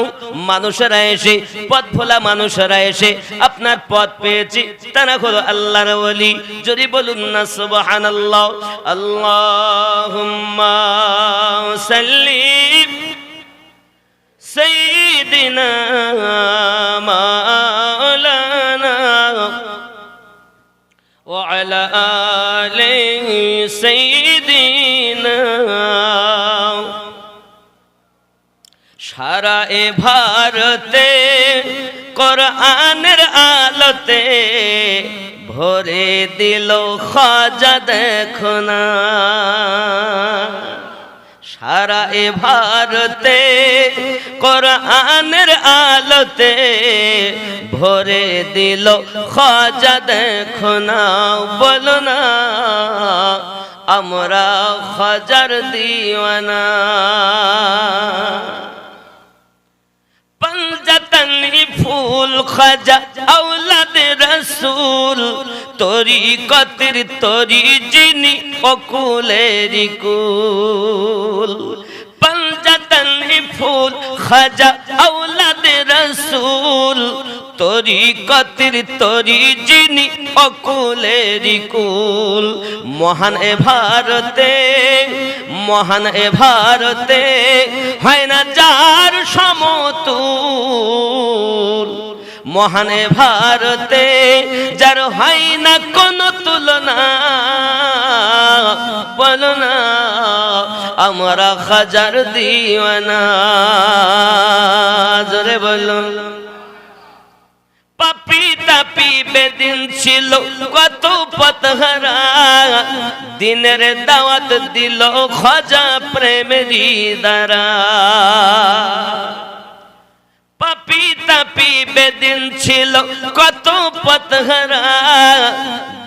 মানুষেরা এসে, পথ ভোলা মানুষেরা এসে আপনার পথ পেয়েছে, তারা হলো আল্লাহর ওলি। যদি বলুন না সুবহানাল্লাহ। আল্লাহুম্মা সাল্লি সাইয়্যিদিনা মাওলানা ওয়া আলা আলি সাইয়্যিদিনা। সারা এ ভারতে কোরআনের আলোতে ভরে দিল খাজা দেখো না। সারা এ ভারতে কোরআনের আলোতে ভরে দিল খাজা দেখো না। বলো না আমরা খাজার দিওয়ানা। पंजतनी फूल खाजा औलाद रसूल, तोरी कतिर तोरी जिनी अकुलेरी कुल। पंजतनी फूल खाजा औलाद रसूल, तोरी कतिर तोरी जिनी अकुलेरी कुल। महान ए भारते, महान ए भारते হয় না যার সমতুল। মহান এ ভারতে যার হয় না কোনো তুলনা। বলো না আমরা খাজার দিওয়ানা। জোরে বলো। পাপি তাপি বেদিন ছিল কত পথহারা, দিনের দাওয়াত দিল খাজা প্রেমেরই দ্বারা। পাপি তাপি বেদিন ছিল কত পথহারা,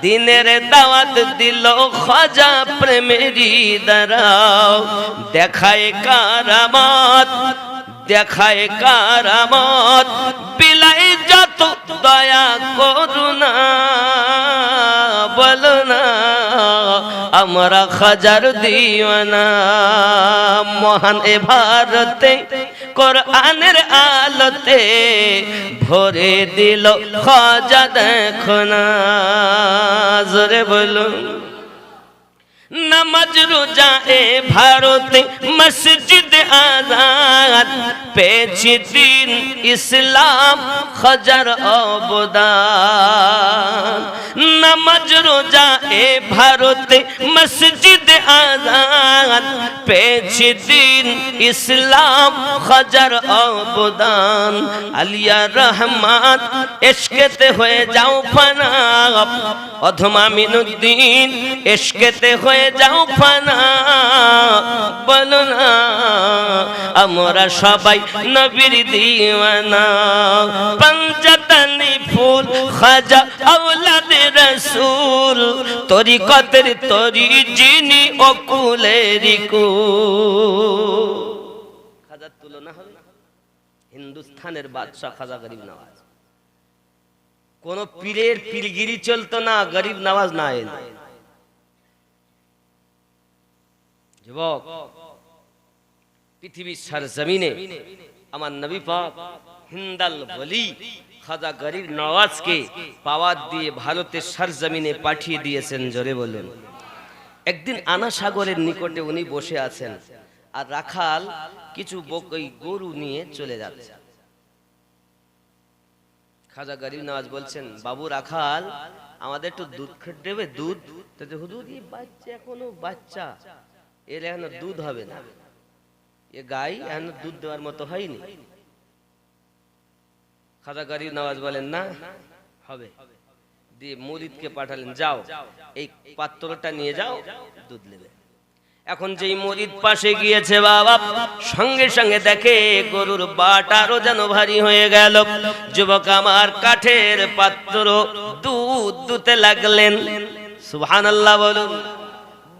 দিনের দাওয়াত দিল খাজা প্রেমেরই দ্বারা। দেখায় কারামত, দেখায় কারামত, বিলাই যত দয়া করুণা। বলো না আমরা খাজার দিওয়ানা। মহান এ ভারতে কোরআনের আলোতে ভরে দিল খাজা দেখো না। জোরে বলো। नमाज रोजा ए भारत मस्जिद आजाद पेची दिन इस्लाम खजर अबदान। नमाज रोजा ए भारत मस्जिद आजाद पेची दिन इस्लाम खजर अबदान। आलिया रहमान इश्कते हुए जाओ फना, अधमा मिनुद्दीन इश्कते हुए যাও ফানা। বলো না আমরা সবাই নবীর দিওয়ানা। পঞ্জতনি ফুল খাজা औलाद रसूल, তরিকতের তরি যিনি অকুলেরি কুল। খাজার তুলনা হবে হিন্দুস্তানের বাদশা খাজা গরিব নওয়াজ। কোন পীরের পীরগিরি চলতো না, গরিব নওয়াজ না এলে। যুবক, পৃথিবীর সরজমিনে আমার নবী পাক হিন্দাল ওলি খাজা গরিব নওয়াজকে পাওয়ার দিয়ে ভারতের সরজমিনে পাঠিয়ে দিয়েছেন। জোরে বলুন। একদিন আনা সাগরের নিকটে উনি বসে আছেন, আর রাখাল কিছু গরু নিয়ে চলে যাচ্ছে। খাজা গরিব নওয়াজ বলছেন, বাবু রাখাল, আমাদের একটু দুধ খেতে দেবে? দুধ? হুজুর, এই বাচ্চা এখনো বাচ্চা, এর এখনো দুধ হবে না, এ গাই এখনো দুধ দেওয়ার মতো হয়নি। খাজা গরিব নওয়াজ বলেন, না হবে। দিয়ে মুরিদকে পাঠালেন, যাও এই পাত্রটা নিয়ে যাও, দুধ নেবে। এখন যেই মুরিদ পাশে গিয়েছে বাবা, সঙ্গে সঙ্গে দেখে গরুর বাট আরো যেন ভারী হয়ে গেল। যুবক আমার কাঠের পাত্র দুধ দুতে লাগলেন। সুবহানাল্লাহ বলুন।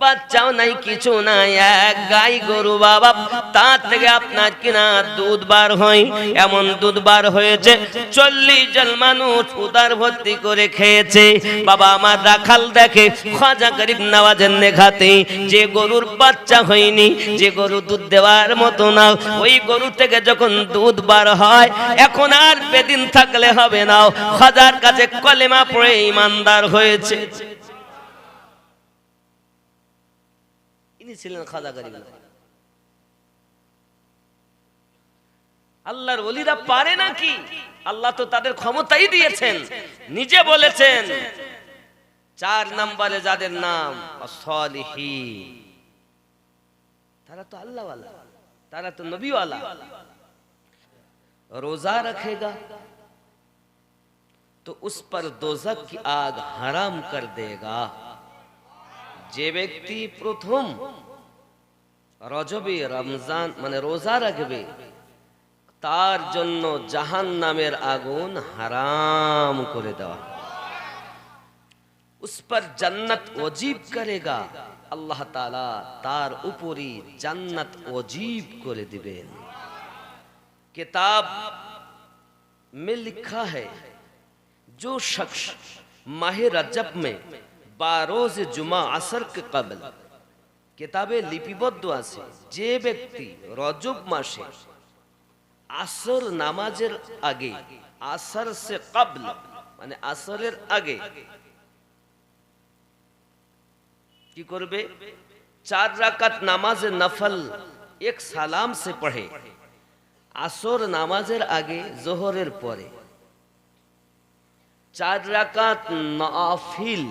বাচ্চাও নাই, কিছু নাই, এক গাই গরু বাবা, তার থেকে আপনার কিনা দুধ বার হয়। এমন দুধ বার হয়েছে 40 জন মানুষ উদার ভর্তি করে খেয়েছে। বাবা আমার রাখাল দেখে খাজা গরিব নওয়াজের নেখাতে যে গরুর বাচ্চা হয়নি, যে গরু দুধ দেওয়ার মতো না, ওই গরু থেকে যখন দুধ বার হয়, এখন আর বেদিন থাকলে হবে না, খাজার কাছে কলেমা পড়ে ঈমানদার হয়েছে। ইনি ছিলেন খাজা গরিব। আল্লাহর ওলিরা পারে নাকি? আল্লাহ তো তাদের ক্ষমতাই দিয়েছেন। নিজে বলেছেন 4 নম্বরে যাদের নাম সালিহিন, তারা তো আল্লাহ ওয়ালা, তারা তো নবী ওয়ালা। रोजा रखेगा तो उस पर दोजख की आग हराम कर देगा। যে ব্যক্তি প্রথম রজবে রমজান মানে রোজা রাখবে, তার জন্য জাহান্নামের আগুন হারাম করে দেওয়া। उस पर जन्नत वजीब करेगा, আল্লাহ তাআলা তার উপরে জান্নাত ওয়াজিব করে দিবেন। किताब में लिखा है, जो शख्स माह रजब में 12 रोज जुमा असर के कबल, किताबे लिपिबद्ध আছে, যে ব্যক্তি রজব মাসে আসর নামাজের আগে, আসর সে কবল মানে আসরের আগে কি করবে? 4 রাকাত নামাজ নফল এক সালাম সে পড়ে। আসর নামাজের আগে, জোহরের পরে 4 রাকাত নফল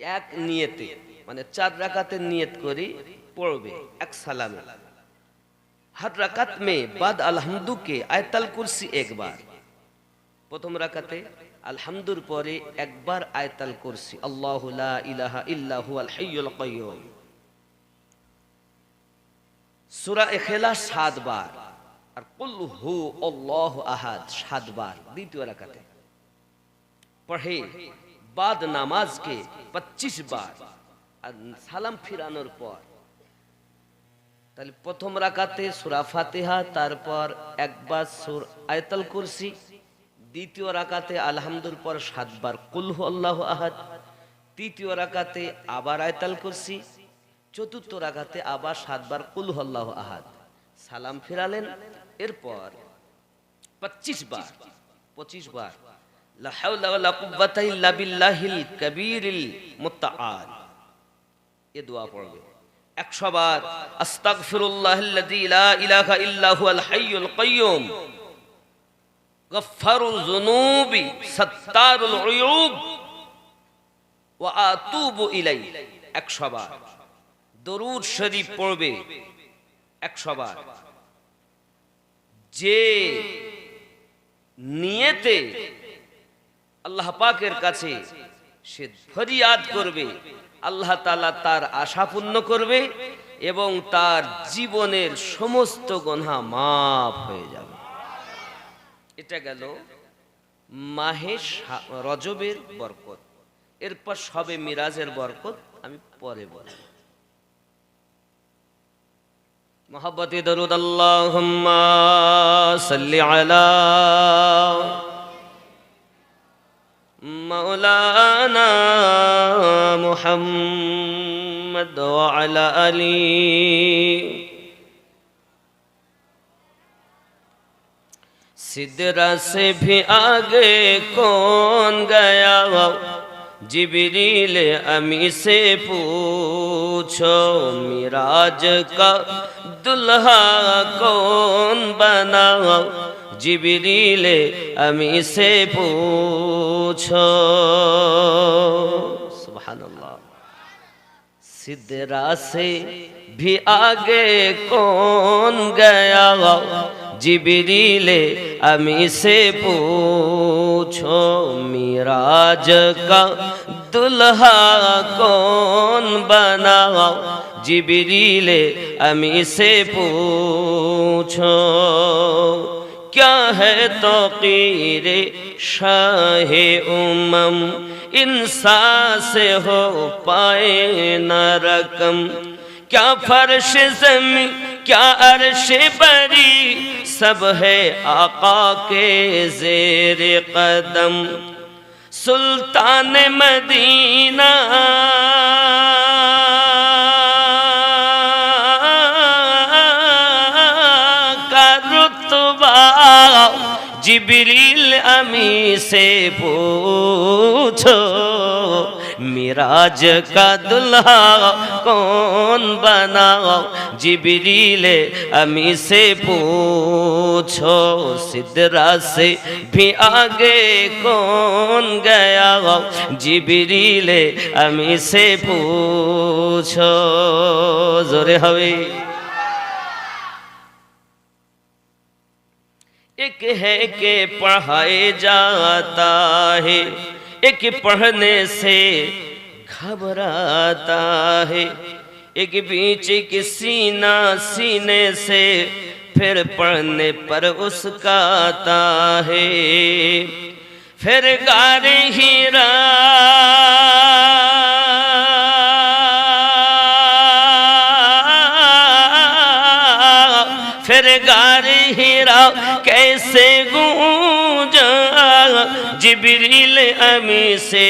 এক নিয়তে মানে 4 রাকাতের নিয়ত করে পড়বে এক সালামে। हर रकात में बाद अलहम्दु के आयतल कुर्सी एक बार, प्रथम रकाते अलहम्दुर परे एक बार आयतल कुर्सी, अल्लाहु ला इलाहा इल्ला हुवल हय्युल कय्यूम। सूरा इखलास 7 बार और कुल हु अल्लाहु अहद 7 बार द्वितीय रकाते पढ़े। बाद नमाज के 25 बार और सालाम फिरानोर पर, তাহলে প্রথম রাকাতে সূরা ফাতিহা, তারপর একবার আয়াতুল কুরসি, দ্বিতীয় রাকাতে আলহামদুর পর 7 বার কুল হুয়াল্লাহু আহাদ, তৃতীয় রাকাতে আবার আয়াতুল কুরসি, চতুর্থ রাকাতে আবার 7 বার কুল হুয়াল্লাহু আহাদ, সালাম ফিরালেন। এরপর 25 বার লা হাওলা ওয়ালা কুওয়াতা ইল্লা বিল্লাহিল কবীরিল মুতাআল, এ দোয়া পড়বে। 100 বার আস্তাগফিরুল্লাহাল্লাযী লা ইলাহা ইল্লা হুয়াল হাইয়ুল কাইয়্যুম গফফারুল যুনুবি সাত্তারুল উয়ুব ওয়া আতুবু ইলাইহি, 100 বার দরুদ শরীফ পড়বে 100 বার। যে নিয়তে আল্লাহ পাকের কাছে সে ফরিয়াদ করবে, আল্লাহ তাআলা তার আশা পূর্ণ করবে এবং তার জীবনের সমস্ত গুনাহ মাফ হয়ে যাবে। এটা গেল মাহে রজবের বরকত। এরপর শবে মিরাজের বরকত আমি পরে বলবো। মোহাব্বতে দরুদ আল্লাহুম্মা সাল্লি আলা মাওলানা মুহাম্মদ ওয়া আলা আলি सिदरा से भी आगे कौन गया, जिब्रील अमी से पूछो, मिराज का दुल्हा कौन बना, जिब्रील अमी से पूछो। सुभान अल्लाह। सिदरा से भी आगे कौन गया, जिब्रील अमी से पूछो, मिराज का दुल्हा कौन बना, जिब्रील अमी से पूछो। क्या है तौक़ीर शाहे उम्मम, इंसान से हो पाए न रकम, क्या फर्श ज़मीं क्या अर्श बरी, सब है आका के ज़ेर कदम। सुल्तान मदीना का रुतबा, जिब्रील अमी से पूछो, मिराज का दुल्हा कौन बना, जिब्रील अमी से पूछो। सिदरा से भी आगे कौन गया, जिब्रील अमी से पूछो। जोरे हवे। एक है कि पढ़ाए जाता है, एक पढ़ने से घबराता है, एक बीच की सीना सीने से फिर पढ़ने पर उसकाता है, फिर गारे हीरा फिर गारे हीरा कैसे गूंजा, जिब्रील अमी से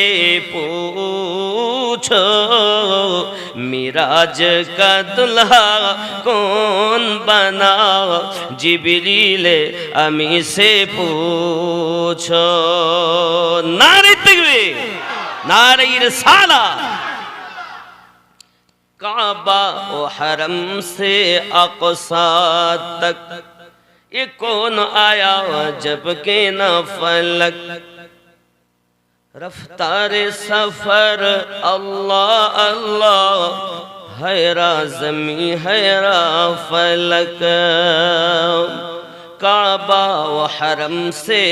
पूछो, मिराज का दुल्हा कौन बना, जिब्रील अमी से पूछो। नारे तकबीर, नारे रिसाला। काबा ओ हरम से अक़सा तक ये कौन आया जब के न फलक, रफ्तार सफर अल्लाह अल्लाह, हैरा ज़मी हैरा फलक। काबा व हरम से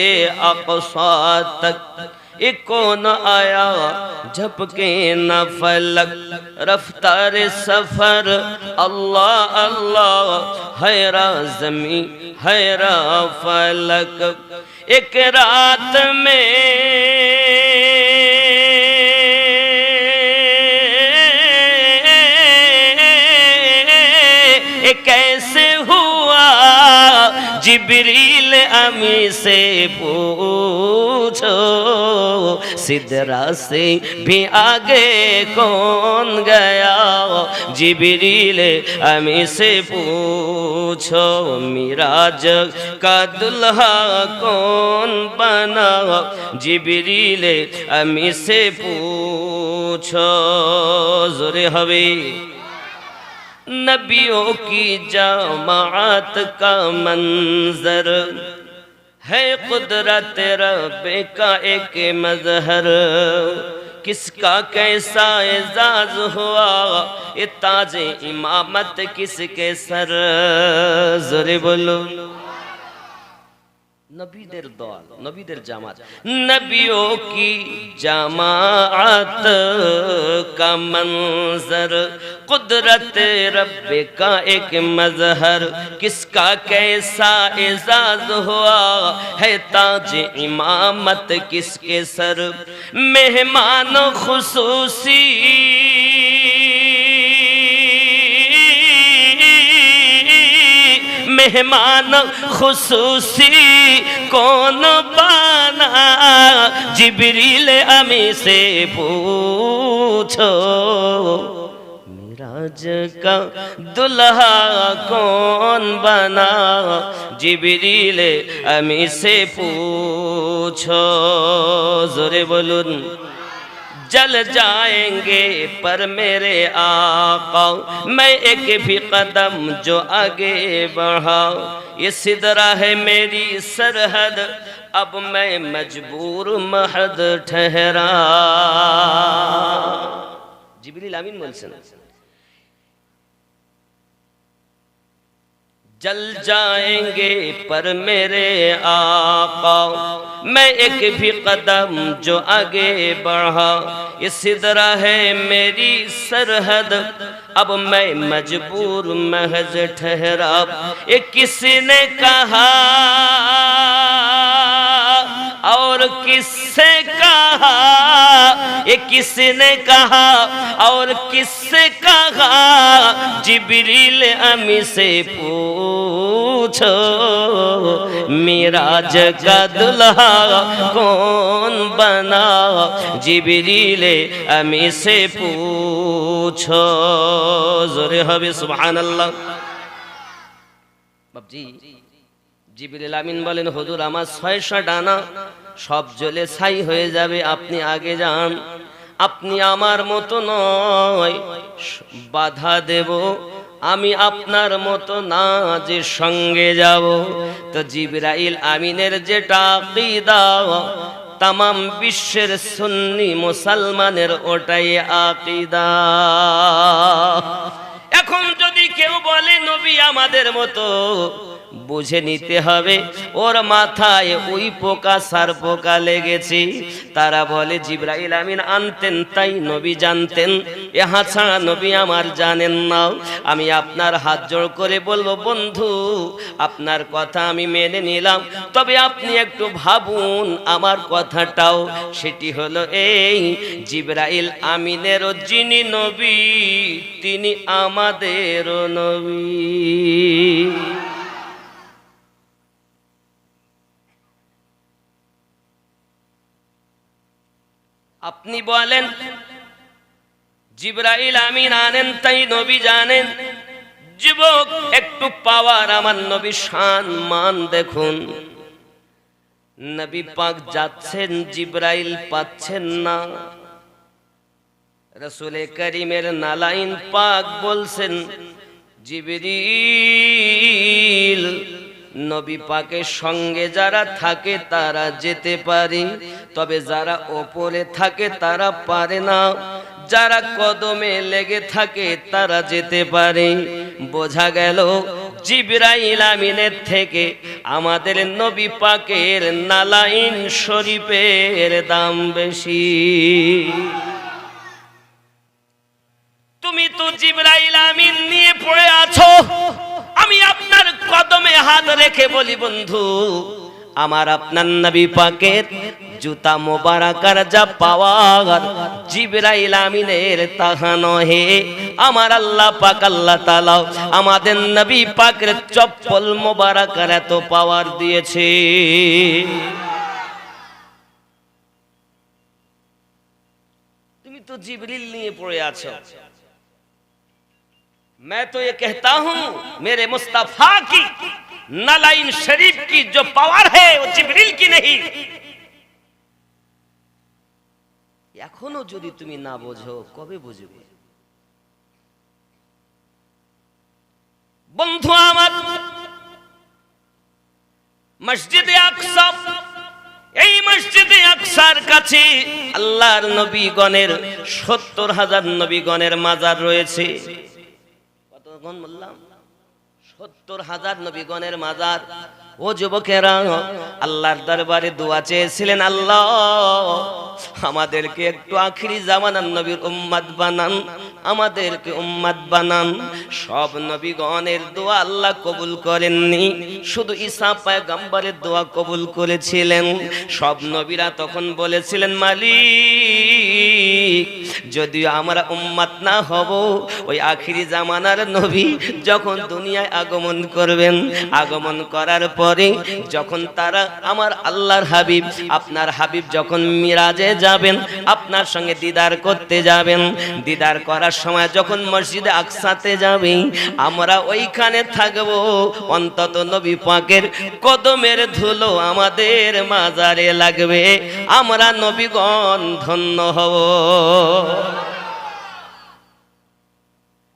अक़सा तक ये कौन आया झपके न फलक, रफ्तार सफर अल्लाह अल्लाह, हैरा ज़मी हैरा फलक। एक रात में कैसे हुआ, जिब्रील अमी से पूछो, सिदरा से भी आगे कौन गया, जिब्रील अमी से पूछो, मिराज का दुल्हा कौन बना, जिब्रील अमी से पूछो। ज़ोरे हवे। नबियों की जमात का मंजर है, कुदरत रब का एक मजहर, किसका कैसा एजाज हुआ, ये ताजे इमामत किसके सर। ज़ोरे बोलो। नबीদের দল, नबीদের জামাত, नबियों की जमात का मंजर, कुदरत रब का एक मजहर, किसका कैसा एजाज हुआ, है ताज इमामत किसके सर। मेहमान खुसूसी मेहमान खुसूसी कौन बना, जिब्रील अमी से पूछो, मिराज का दुल्हा कौन बना जिब्रील अमी से पूछो जोरे बोलून जल जाएंगे पर मेरे आका मैं एक भी कदम जो आगे बढ़ा ये सिदरा है मेरी सरहद अब मैं मजबूर महद ठहरा जिब्रील आमीन बोलছেন जल जाएंगे पर मेरे आका मैं एक भी कदम जो आगे बढ़ा ये सिदरा है मेरी सरहद अब मैं मजबूर महज ठहरा ये किसने कहा और किससे कहा ये किसने कहा और किससे कहा जिब्रील अमी से पूछो मिराज का दुल्हा कौन बना जिब्रील अमी से पूछो जोरे हबे सुभान अल्लाह बाबजी जिब्रील आमीन বলেন হুজুর আমার 600 ডানা সব জ্বলে ছাই হয়ে যাবে আপনি আগে যান আপনি আমার মতো নয় বাধা দেব আমি আপনার মতো না যে সঙ্গে যাব তো জিবরাইল আমিনের যেটা আকীদা तमाम বিশ্বের সুন্নি মুসলমানের ওটাই আকীদা এখন যদি কেউ বলে নবী আমাদের মতো বুঝে নিতে হবে ওর মাথায় ওই পোকা সার পোকা লেগেছে তারা বলে জিবরাইল আমিন আনতেন তাই নবী জানতেন ইহা ছাড়া নবী আমার জানেন না আমি আপনার হাত জোড় করে বলবো বন্ধু আপনার কথা আমি মেনে নিলাম তবে আপনি একটু ভাবুন আমার কথাটাও সেটি হলো এই জিবরাইল আমিনেরও যিনি নবী তিনি আমাদেরও নবী আপনি বলেন জিবরাইল আমিন আনেন তাই নবী জানেন যুবক একটু পাওয়ার আমার নবী শান মান দেখুন নবী পাক যাচ্ছেন জিবরাইল পাচ্ছেন না রাসূল করিমের নালাইন পাক বলছেন জিবরিল নবী পাকের সঙ্গে যারা থাকে তারা যেতে পারে তবে যারা উপরে থাকে তারা পারে না যারা কদমে লেগে থাকে তারা যেতে পারে বোঝা গেল জিবরাইল আমিনের থেকে আমাদের নবী পাকের নালাইন শরীফের দাম বেশি তুমি তো জিবরাইল আমিন নিয়ে পড়ে আছো আমি আপনার কদমে হাত রেখে বলি বন্ধু আমার আপনার নবী পাকের জুতা মোবারকার যা পাওয়ার জিবরাইল আমিনের তাহা নহে আমার আল্লাহ পাক আল্লাহ তাআলা আমাদের নবী পাকের চপ্পল মোবারকার এত পাওয়ার দিয়েছে তুমি তো জিবরিল নিয়ে পড়ে আছো मैं तो ये कहता हूं मेरे मुस्तफा की नालाइन शरीफ की जो पावर है वो जिब्रील की नहीं এখনো যদি তুমি না বোঝো কবে বুঝবে বন্ধু আমার মসজিদে আকসা এই মসজিদে আকসার কাছে আল্লাহর নবীগণের ৭০,০০০ নবীগণের মাজার রয়েছে কতক্ষণ বললাম ৭০,০০০ নবীগণের মাজার ও যুবকেরা আল্লাহর দরবারে দোয়া চেয়েছিলেন আল্লাহ আমাদেরকে একটু আখিরি জামানার নবীর উম্মত বানান আমাদেরকে উম্মত বানান সব নবীগণের দোয়া আল্লাহ কবুল করেননি শুধু ঈসা পয়গম্বরের দোয়া কবুল করেছিলেন সব নবীরা তখন বলেছিলেন মালিক যদিও আমরা উম্মত না হব, ওই আখিরি জামানার নবী যখন দুনিয়ায় আগমন করবেন, আগমন করার পরে যখন তারা আমার আল্লাহর হাবিব আপনার হাবিব যখন মিরাজে যাবেন, আপনার সঙ্গে দিদার করতে যাবেন, দিদার করার সময় যখন মসজিদে আকসাতে যাবে, আমরা ওইখানে থাকব, অন্তত নবী পাকের কদমের ধুলো আমাদের মাজারে লাগবে, আমরা নবীগণ ধন্য হব।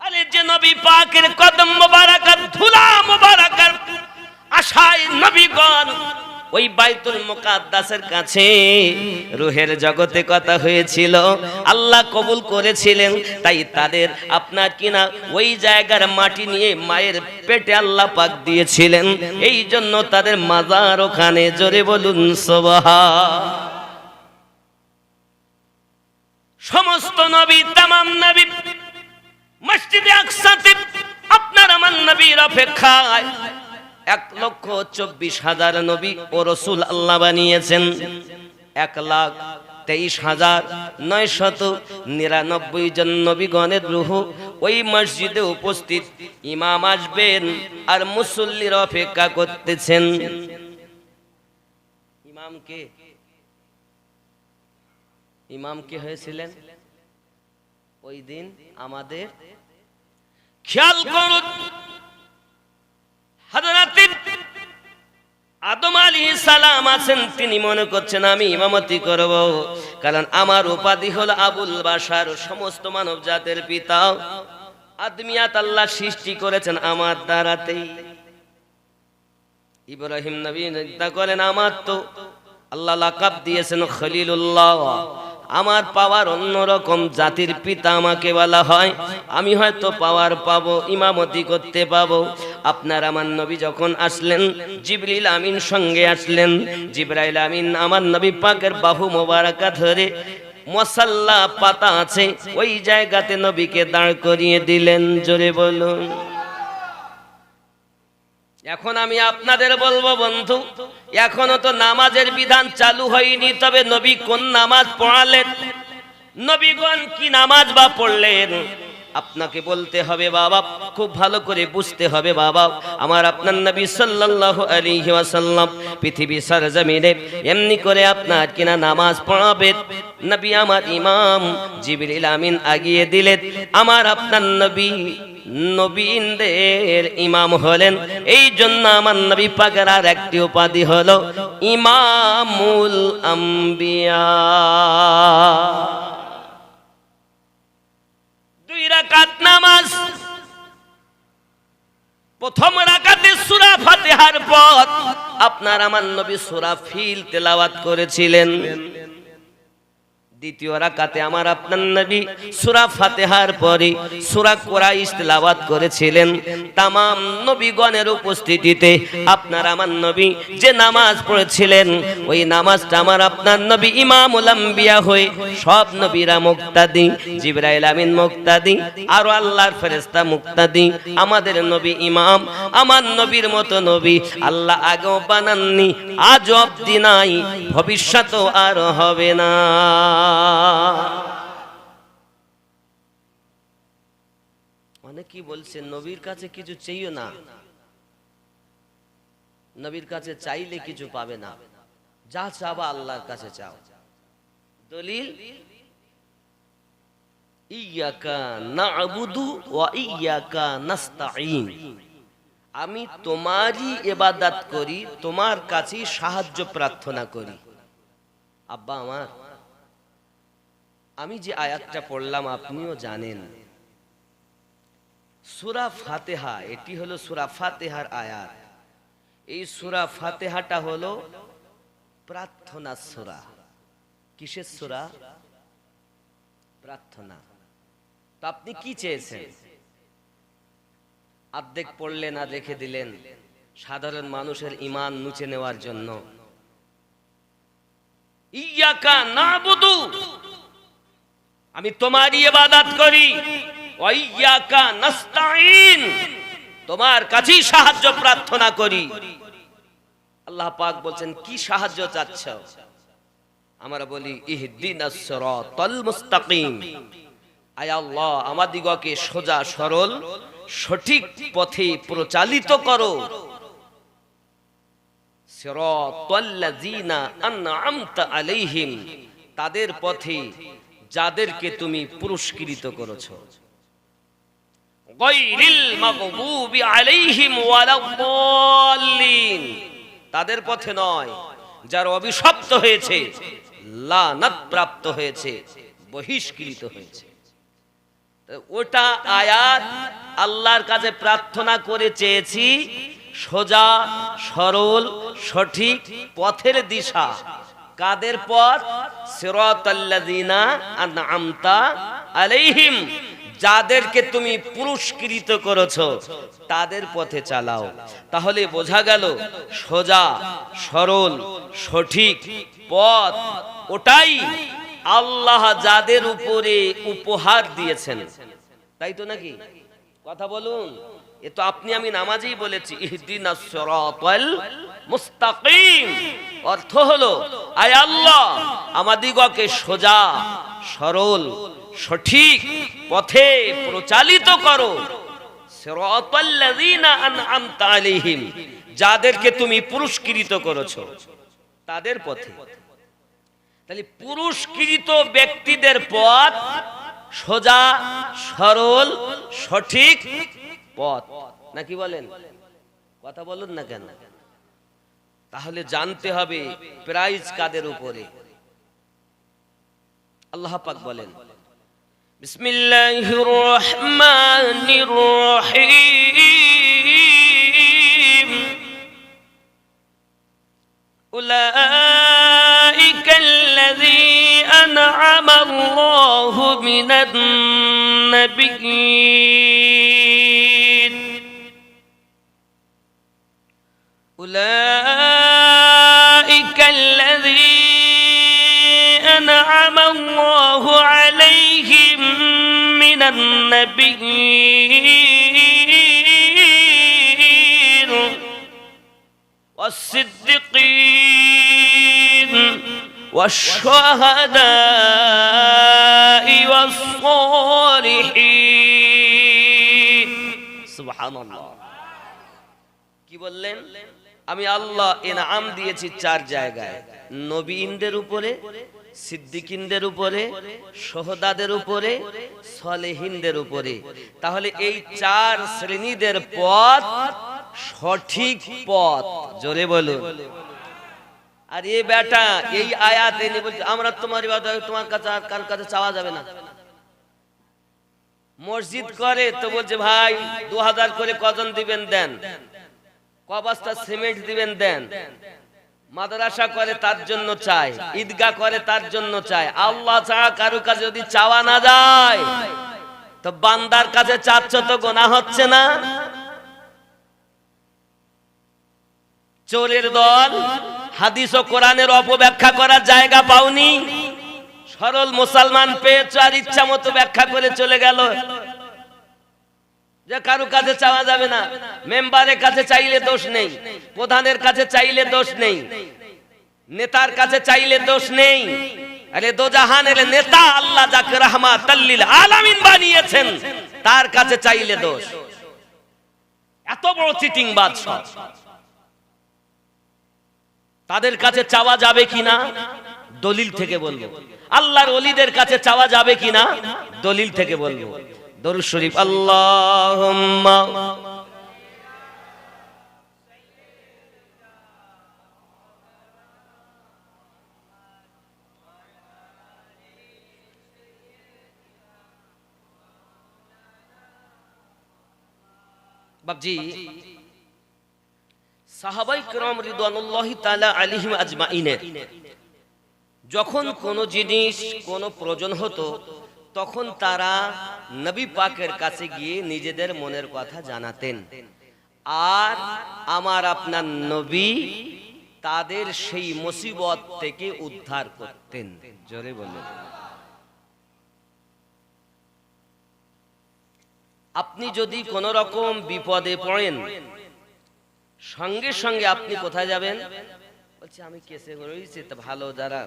আরে যে নবী পাকের কদম মোবারকাত ধুলা মোবারকার আশায় নবীগণ ওই বাইতুল মুকাদ্দাসের কাছে রূহের জগতে কথা হয়েছিল, আল্লাহ কবুল করেছিলেন, তাই তাদের আপনার কিনা ওই জায়গার মাটি নিয়ে মায়ের পেটে আল্লাহ পাক দিয়েছিলেন, এই জন্য তাদের মাজার ওখানে, জোরে বলুন সুবহান। সমস্ত নবী তামাম নবী মসজিদে আকসাতে আপনার আমার নবীর অপেক্ষায় 1,24,000 নবী ও রাসূল আল্লাহ বানিয়েছেন। 1,23,999 জন নবীগণের রূহ ওই মসজিদে উপস্থিত, ইমাম আসবেন আর মুসল্লির অপেক্ষা করতেছেন। ইমাম কে হয়েছিলেন ওই দিন আমাদের খেয়াল করুন। হযরত আদম আলাইহিস সালাম আছেন, তিনি মনে করছেন আমি ইমামতি করব, কারণ আমার উপাধি হলো আবুল বাশার, সমস্ত মানব জাতের পিতা। আদমিয়াত আল্লাহ সৃষ্টি করেছেন আমার দ্বারাতেই। ইব্রাহিম নবী নিন্দা করেন, আমার তো আল্লাহ লাকাব দিয়েছেন খলিলুল্লাহ, আমার পাওয়ার অন্যরকম, জাতির পিতা আমাকে বলা হয়, আমি হয়তো পাওয়ার পাবো, ইমামতি করতে পাবো। আপনার আমার নবী যখন আসলেন, জিবরিল আমিন সঙ্গে আসলেন, জিবরাইল আমিন আমার নবী পাকের বাহু মোবারকা ধরে মুসাল্লা পাতা আছে ওই জায়গাতে নবীকে দাঁড় করিয়ে দিলেন, জোরে বলুন। এখন আমি আপনাদের বলবো বন্ধু, এখনো তো নামাজের বিধান চালু হয়নি, তবে নবী কোন নামাজ পড়ালেন, নবীগণ কি নামাজ বা পড়লেন, আপনাকে বলতে হবে বাবা, খুব ভালো করে বুঝতে হবে বাবা। আমার আপনার নবী সাল্লাল্লাহু আলাইহি ওয়াসাল্লাম পৃথিবী সরজমিনে এমনি করে আপনার কিনা নামাজ পড়াবেন, নবী আমার ইমাম জিবরিল আমিন আগিয়ে দিলেন, আমার আপনার নবী নবীনদের ইমাম হলেন। এই জন্য আমার নবী পাকের আর একটি উপাধি হলো ইমামুল আম্বিয়া। 2 রাকাত নামাজ, প্রথম রাকাতে সূরা ফাতিহার পর আপনার আমার নবী সূরা ফিল তেলাওয়াত করেছিলেন, দ্বিতীয় রাকাতে আমার আপনার নবী সূরা ফাতিহার পরে সূরা কুরাইশ তেলাওয়াত করেছিলেন। तमाम নবীগণের উপস্থিতিতে আপনার আমার নবী যে নামাজ পড়েছিলেন, ওই নামাজটা আমার আপনার নবী ইমামুল আম্বিয়া হয়ে সব নবীরা মুক্তাদি, জিবরাইল আমিন মুক্তাদি, আর আল্লাহর ফেরেশতা মুক্তাদি, আমাদের নবী ইমাম। আমার নবীর মতো নবী আল্লাহ আগেও বানাননি, আজ অবধি নাই, ভবিষ্যতেও আর হবে না। অনেকেই বলছে নবীর কাছে কিছু চাইও না, নবীর কাছে চাইলে কিছু পাবে না, যা চাবা আল্লাহর কাছে চাও। দলিল ইয়াকা না'বুদু ওয়া ইয়াকা নাস্তাঈন, আমি তোমারই ইবাদত করি, তোমার কাছেই সাহায্য প্রার্থনা করি। আব্বা আমার, আমি যে আয়াতটা পড়লাম আপনিও জানেন, সূরা ফাতিহা, এটি হলো সূরা ফাতিহার আয়াত। এই সূরা ফাতিহাটা হলো প্রার্থনা সূরা। কিসের সূরা? প্রার্থনা। তো আপনি কি চেয়েছেন? অর্ধেক পড়লেন আর রেখে দিলেন সাধারণ মানুষের ঈমান নুচে নেওয়ার জন্য। ইয়াকা না'বুদু, আমি তোমারই ইবাদত করি, ওয়া ইয়াকা নাস্তাঈন, তোমার কাছেই সাহায্য প্রার্থনা করি। আল্লাহ পাক বলছেন কি সাহায্য চাচ্ছ? আমরা বলি ইহদিনাস সিরাতাল মুস্তাকিম, আয় আল্লাহ আমাদিগকে সোজা সরল সঠিক পথে প্রচালিত করো। সিরাতাল্লাযীনা আন'আমতা আলাইহিম, তাদের পথে যাদেরকে তুমি পুরস্কৃত করেছো। গায়রিল মাগদুবি আলাইহিম ওয়ালাদ-দাল্লিন, তাদের পথে নয় যারা অভিশপ্ত হয়েছে, লানত প্রাপ্ত হয়েছে, বহিষ্কৃত হয়েছে। ওটা আয়াত আল্লাহর কাছে প্রার্থনা করে চেয়েছি সোজা সরল সঠিক পথের দিশা। কাদের পথ? সিরাতাল্লাযীনা আন'আমতা আলাইহিম, যাদেরকে তুমি পুরস্কৃত করেছো তাদের পথে চালাও। তাহলে বোঝা গেল সোজা সরল সঠিক পথ ওটাই আল্লাহ যাদের উপরে উপহার দিয়েছেন, তাই তো নাকি? কথা বলুন। এ তো আপনি আমি নামাজেই বলেছি ইহদিনাস সিরাতাল মুস্তাকিম। অর্থ হলো আয় আল্লাহ আমাদিগকে সোজা সরল সঠিক পথে প্রচালিত করো। সিরাতাল্লাযীনা আন'আমতা আলাইহিম, যাদেরকে তুমি পুরস্কৃত করেছো তাদের পথে। তাহলে পুরস্কৃত ব্যক্তিদের পথ সোজা সরল সঠিক পথ, নাকি বলেন? কথা বলুন না কেন? তাহলে জানতে হবে প্রাইজ কাদের উপরে। আল্লাহ পাক বলেন বিসমিল্লাহির রহমানির রহিম, উলাইকাল্লাযীনা আন'আমাল্লাহু মিনান নাবিয়্যিন, উলাইকাল্লাযীনা আন'আমাল্লাহু আলাইহিম মিনান নাবিয়্যিন ওয়াস-সিদ্দীকিন ওয়াশ-শুহাদা'i ওয়াস-সালিহিন। সুবহানাল্লাহ। কি বললেন? আমি আল্লাহ ইনাম দিয়েছি চার জায়গায়, নবীনদের উপরে, সিদ্দিকিনদের উপরে, শুহাদাদের উপরে, সালেহিনদের উপরে। তাহলে এই চার শ্রেণীদের পথ সঠিক পথ, জোরে বলুন। আর এই বেটা এই আয়াত এনে বলছে আমরা তোমার ইবাদত তোমার কাছে আর কার কাছে চাওয়া যাবে না। মসজিদ করে তো বলছে ভাই 2000 করে কজন দিবেন দেন, ক বস্তা সিমেন্ট দিবেন দেন। মাদ্রাসা করে তার জন্য চাই, ঈদগাহ করে তার জন্য চাই। আল্লাহ ছাড়া কারো কাছে যদি চাওয়া না যায় তো বান্দার কাছে চাচ্ছ তো গুনাহ হচ্ছে না? চোরের দল হাদিস ও কোরআনের অপব্যাখ্যা করার জায়গা পাওনি, সরল মুসলমান পেয়েছো আর ইচ্ছা মতো ব্যাখ্যা করে চলে গেল যে কারো কাছে চাওয়া যাবে না। মেম্বারের কাছে চাইলে দোষ নেই, প্রধানের কাছে চাইলে দোষ নেই, নেতার কাছে চাইলে দোষ নেই। আরে দোজাহানের নেতা আল্লাহ যাকে রাহমাতাল লিল আলামিন বানিয়েছেন তার কাছে চাইলে দোষ। এত বড় চিটিং বাদশা, তাদের কাছে চাওয়া যাবে কিনা দলিল থেকে বলবো। আল্লাহর ওলিদের কাছে চাওয়া যাবে কিনা দলিল থেকে বলবো। দরুদ শরীফ আল্লাহুম্মা বাবজি সাহাবায়ে কেরাম রিদওয়ানুল্লাহি তাআলা আলাইহিম আজমাইনের যখন কোন জিনিস কোন প্রয়োজন হতো তখন তারা নবী পাকের কাছে গিয়ে নিজেদের মনের কথা জানাতেন, আর আমার আপনার নবী তাদের সেই মুসিবত থেকে উদ্ধার করতেন। জোরে বলেন। আপনি যদি কোন রকম বিপদে পড়েন সঙ্গে সঙ্গে আপনি কোথায় যাবেন? বলছে আমি কেসে রয়েছি, তো ভালো যারা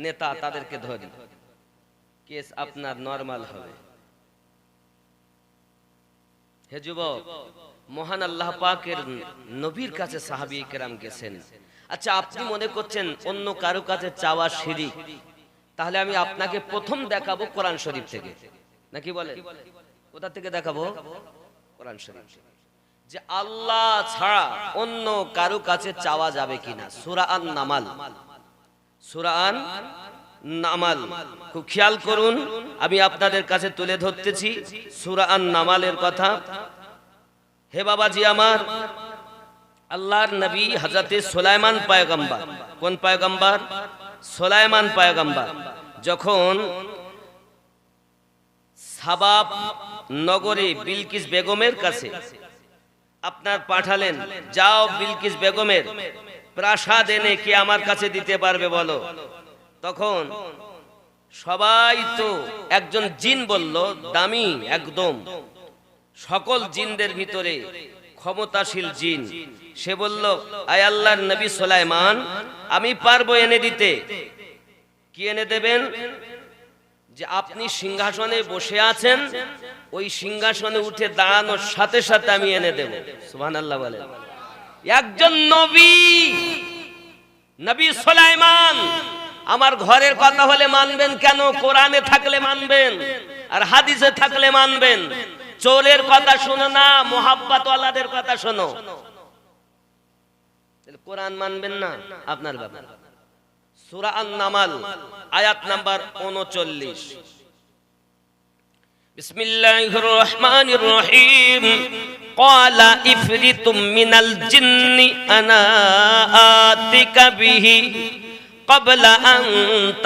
নেতা তাদেরকে ধরি, কেস আপনার নরমাল হবে। হে যুবক, মহান আল্লাহ পাকের নবীর কাছে সাহাবী কেরাম গেছেন। আচ্ছা, আপনি মনে করছেন অন্য কারো কাছে চাওয়া শিরিক, তাহলে আমি আপনাকে প্রথম দেখাবো কোরআন শরীফ থেকে, নাকি বলেন? কোথা থেকে দেখাবো? কোরআন শরীফ থেকে, যে আল্লাহ ছাড়া অন্য কারো কাছে চাওয়া যাবে কিনা। সূরা আন-নামাল, সূরা আন-নামাল, খুব খেয়াল করুন, আমি আপনাদের কাছে তুলে ধরতেছি সূরা আন-নামালের কথা। হে বাবাজি আমার, আল্লাহর নবী হযরতে সুলাইমান পয়গম্বর, কোন পয়গম্বর? সুলাইমান পয়গম্বর, যখন সাবা নগরে বিলকিস বেগমের কাছে আপনার পাঠালেন, যাও বিলকিস বেগমের প্রাসাদ এনে কে আমার কাছে দিতে পারবে বলো। তখন সবাই তো একজন জিন বলল, দামি একদম সকল জিনদের ভিতরে ক্ষমতাশীল জিন, সে বলল, আয় আল্লাহর নবী সুলাইমান, আমি পারবো এনে দিতে। কি এনে দেবেন? যে আপনি সিংহাসনে বসে আছেন, ওই সিংহাসনে উঠে দাঁড়ানোর সাথে সাথে আমি এনে দেব। সুবহানাল্লাহ বলেন। একজন নবী, নবী সুলাইমান, আমার ঘরের কথা হলে মানবেন কেন? কোরআনে থাকলে মানবেন, আর হাদিসে থাকলে মানবেন। চোরের কথা শোনো না, মোহাব্বত ওয়ালাদের কথা শোনো। কোরআন মানবেন না আপনার ব্যাপার। সূরা আন-নামাল আয়াত নাম্বার 39। বিসমিল্লাহির রহমানির রহিম। ক্বালা ইফরিতুম মিনাল জিন্নি আনা আতিকা বিহি ক্বাবলা আন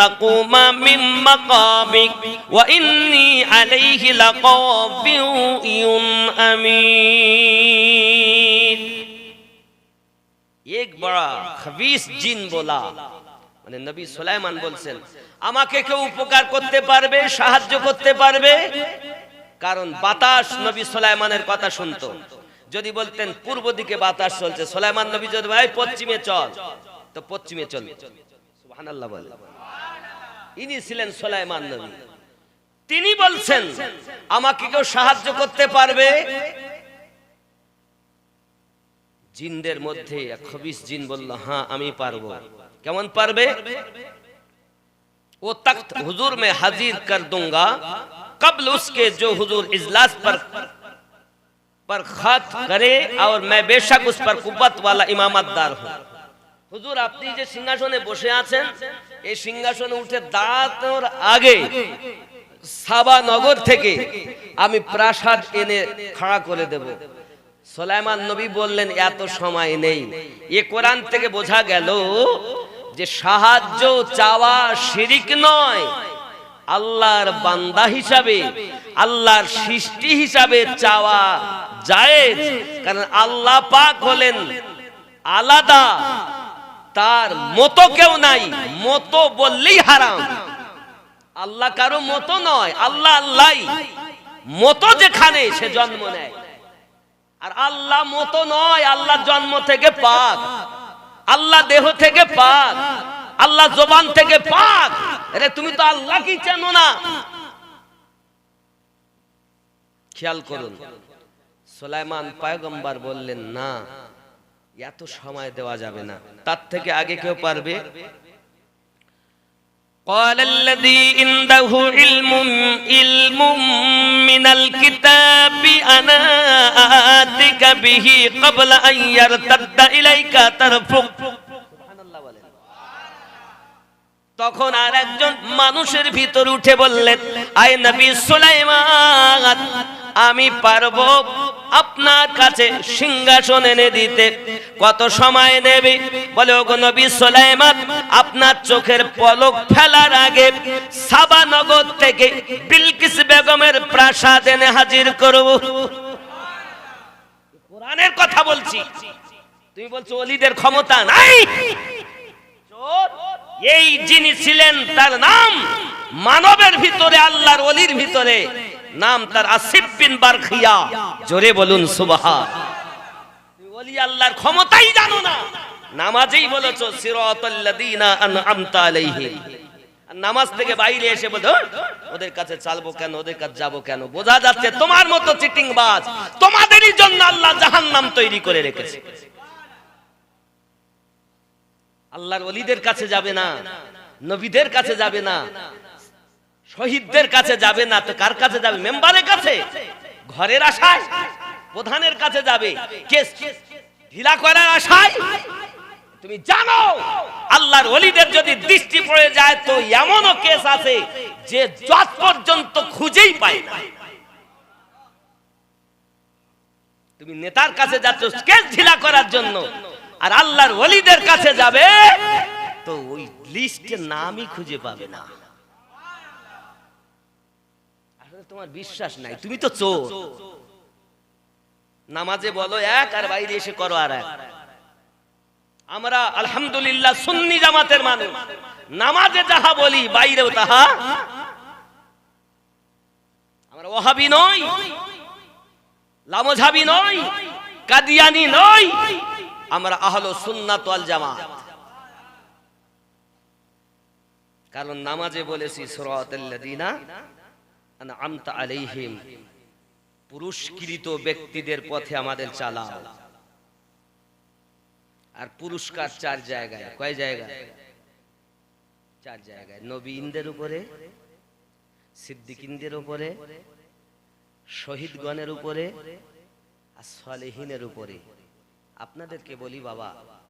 তাকুমা মিন মাকামিক ওয়া ইন্নী আলাইহি লাকাবিয়ুন আমিন। এক বড় খবিস জিন বলা, মানে নবী সুলাইমান বলছেন, আমাকে কেউ উপকার করতে পারবে, সাহায্য করতে পারবে? কারণ বাতাস নবী সুলাইমানের কথা শুনতো। যদি বলতেন পূর্ব দিকে বাতাস চলছে, সুলাইমান নবী যদি ভাই পশ্চিমে চল, তো পশ্চিমে চল। সুবহানাল্লাহ বলেন। ইনি ছিলেন সুলাইমান নবী। তিনি বলছেন আমাকে কেউ সাহায্য করতে পারবে? জিনদের মধ্যে এক খবিস জিন বলল, হ্যাঁ আমি পারবো। কেমন পারবে? वो तख्त हुजूर में हाजिर कर दूंगा कबल उसके जो हुजूर इजलास पर खत करे और मैं बेशक उस पर कुव्वत वाला इमामतदार हूं। হুজুর, আপনি যে সিংহাসনে বসে আছেন, এই সিংহাসনে উঠে দাঁড়ানোর আগে সাবা নগর থেকে আমি প্রাসাদ এনে খাড়া করে দেব। সুলাইমান নবী বললেন, এত সময় নেই। এ কোরআন থেকে বোঝা গেল যে সাহায্য চাওয়া শিরিক নয়, আল্লাহর বান্দা হিসাবে, আল্লাহর সৃষ্টি হিসাবে চাওয়া জায়েজ। কারণ আল্লাহ পাক হলেন আলাদা, তার মতো কেউ নাই। মতো বললেই হারাম। আল্লাহ কারো মতো নয়, আল্লাহ আল্লাহই। মতো যেখানে সে জন্ম নেয়, আর আল্লাহ মতো নয়। আল্লাহ জন্ম থেকে পাক, আল্লাহ দেহ থেকে পাক, আল্লাহ জবান থেকে পাক। আরে তুমি তো আল্লাহ কি জানো না? খেয়াল করুন, সুলাইমান পয়গম্বর বললেন, না, এত সময় দেওয়া যাবে না, তার থেকে আগে কেউ পারবে? قال الذي عنده علم من الكتاب أنا آتيك به قبل أن يرتد إليك طرفك। তখন আর একজন মানুষের ভিতর উঠে বললেন, আয় নবী সুলাইমান, আমি পারবো আপনার কাছে সিংহাসন এনে দিতে। কত সময় নেবে? বলে, ওগো নবী সুলাইমান, আপনার চোখের পলক ফেলার আগে সাবা নগর থেকে বিলকিস বেগমের প্রাসাদ এনে হাজির করব। কোরআনের কথা বলছি, তুমি বলছো ওলিদের ক্ষমতা নাই। এই যিনি ছিলেন, তার নাম মানবের ভিতরে, আল্লাহর ওলির ভিতরে নাম তার আসিফ বিন বারখিয়া। জোরে বলুন সুবহান। ওলি আল্লাহর ক্ষমতাই জানো না, নামাজেই বলেছো সিরাতাল লাযিনা আনআমতা আলাইহিম। নামাজ থেকে বাইরে এসে বলতো ওদের কাছে চালবো কেন, ওদের কাছে যাবো কেন। বোঝা যাচ্ছে তোমার মতো চিটিংবাজ তোমাদেরই জন্য আল্লাহ জাহান্নাম তৈরি করে রেখেছে। আল্লাহর ওলিদের কাছে যাবে না, নবীদের কাছে যাবে না, শহীদদের কাছে যাবে না, তো কার কাছে যাবে? মেম্বারের কাছে, ঘরের আশায়, প্রধানের কাছে যাবে, কেস ঢিলা করার আশায়। তুমি জানো আল্লাহর ওলিদের যদি দৃষ্টি পড়ে যায় তো এমনও কেস আছে যে যত পর্যন্ত খুঁজেই পায় না। তুমি নেতার কাছে যাচ্ছ কেস ঢিলা করার জন্য, আর আল্লাহর ওলিদের কাছে যাবে তো ওই লিস্টে নামই খুঁজে পাবে না। আসলে তোমার বিশ্বাস নাই, তুমি তো চোর। নামাজে বলো এক, আর বাইরে এসে করো আর এক। আমরা আলহামদুলিল্লাহ সুন্নি জামাতের মানুষ, নামাজে যাহা বলি বাইরেও তাহা। আমরা ওয়াহাবি নই, লামোঝাবি নই, কাদিয়ানি নই, আমরা আহলে সুন্নাত ওয়াল জামাত। কারণ নামাজে বলেছি সিরাতাল লাযিনা আনআমতা আলাইহিম, পুরস্কৃত ব্যক্তিদের পথে আমাদের চালাও। আর পুরস্কার 4 জায়গায়। কয় জায়গায়? 4 জায়গায়। নবীনদের উপরে, সিদ্দিকিনদের উপরে, শহীদগণের উপরে, আর সালেহিনের উপরে। আপনাদেরকে বলি বাবা,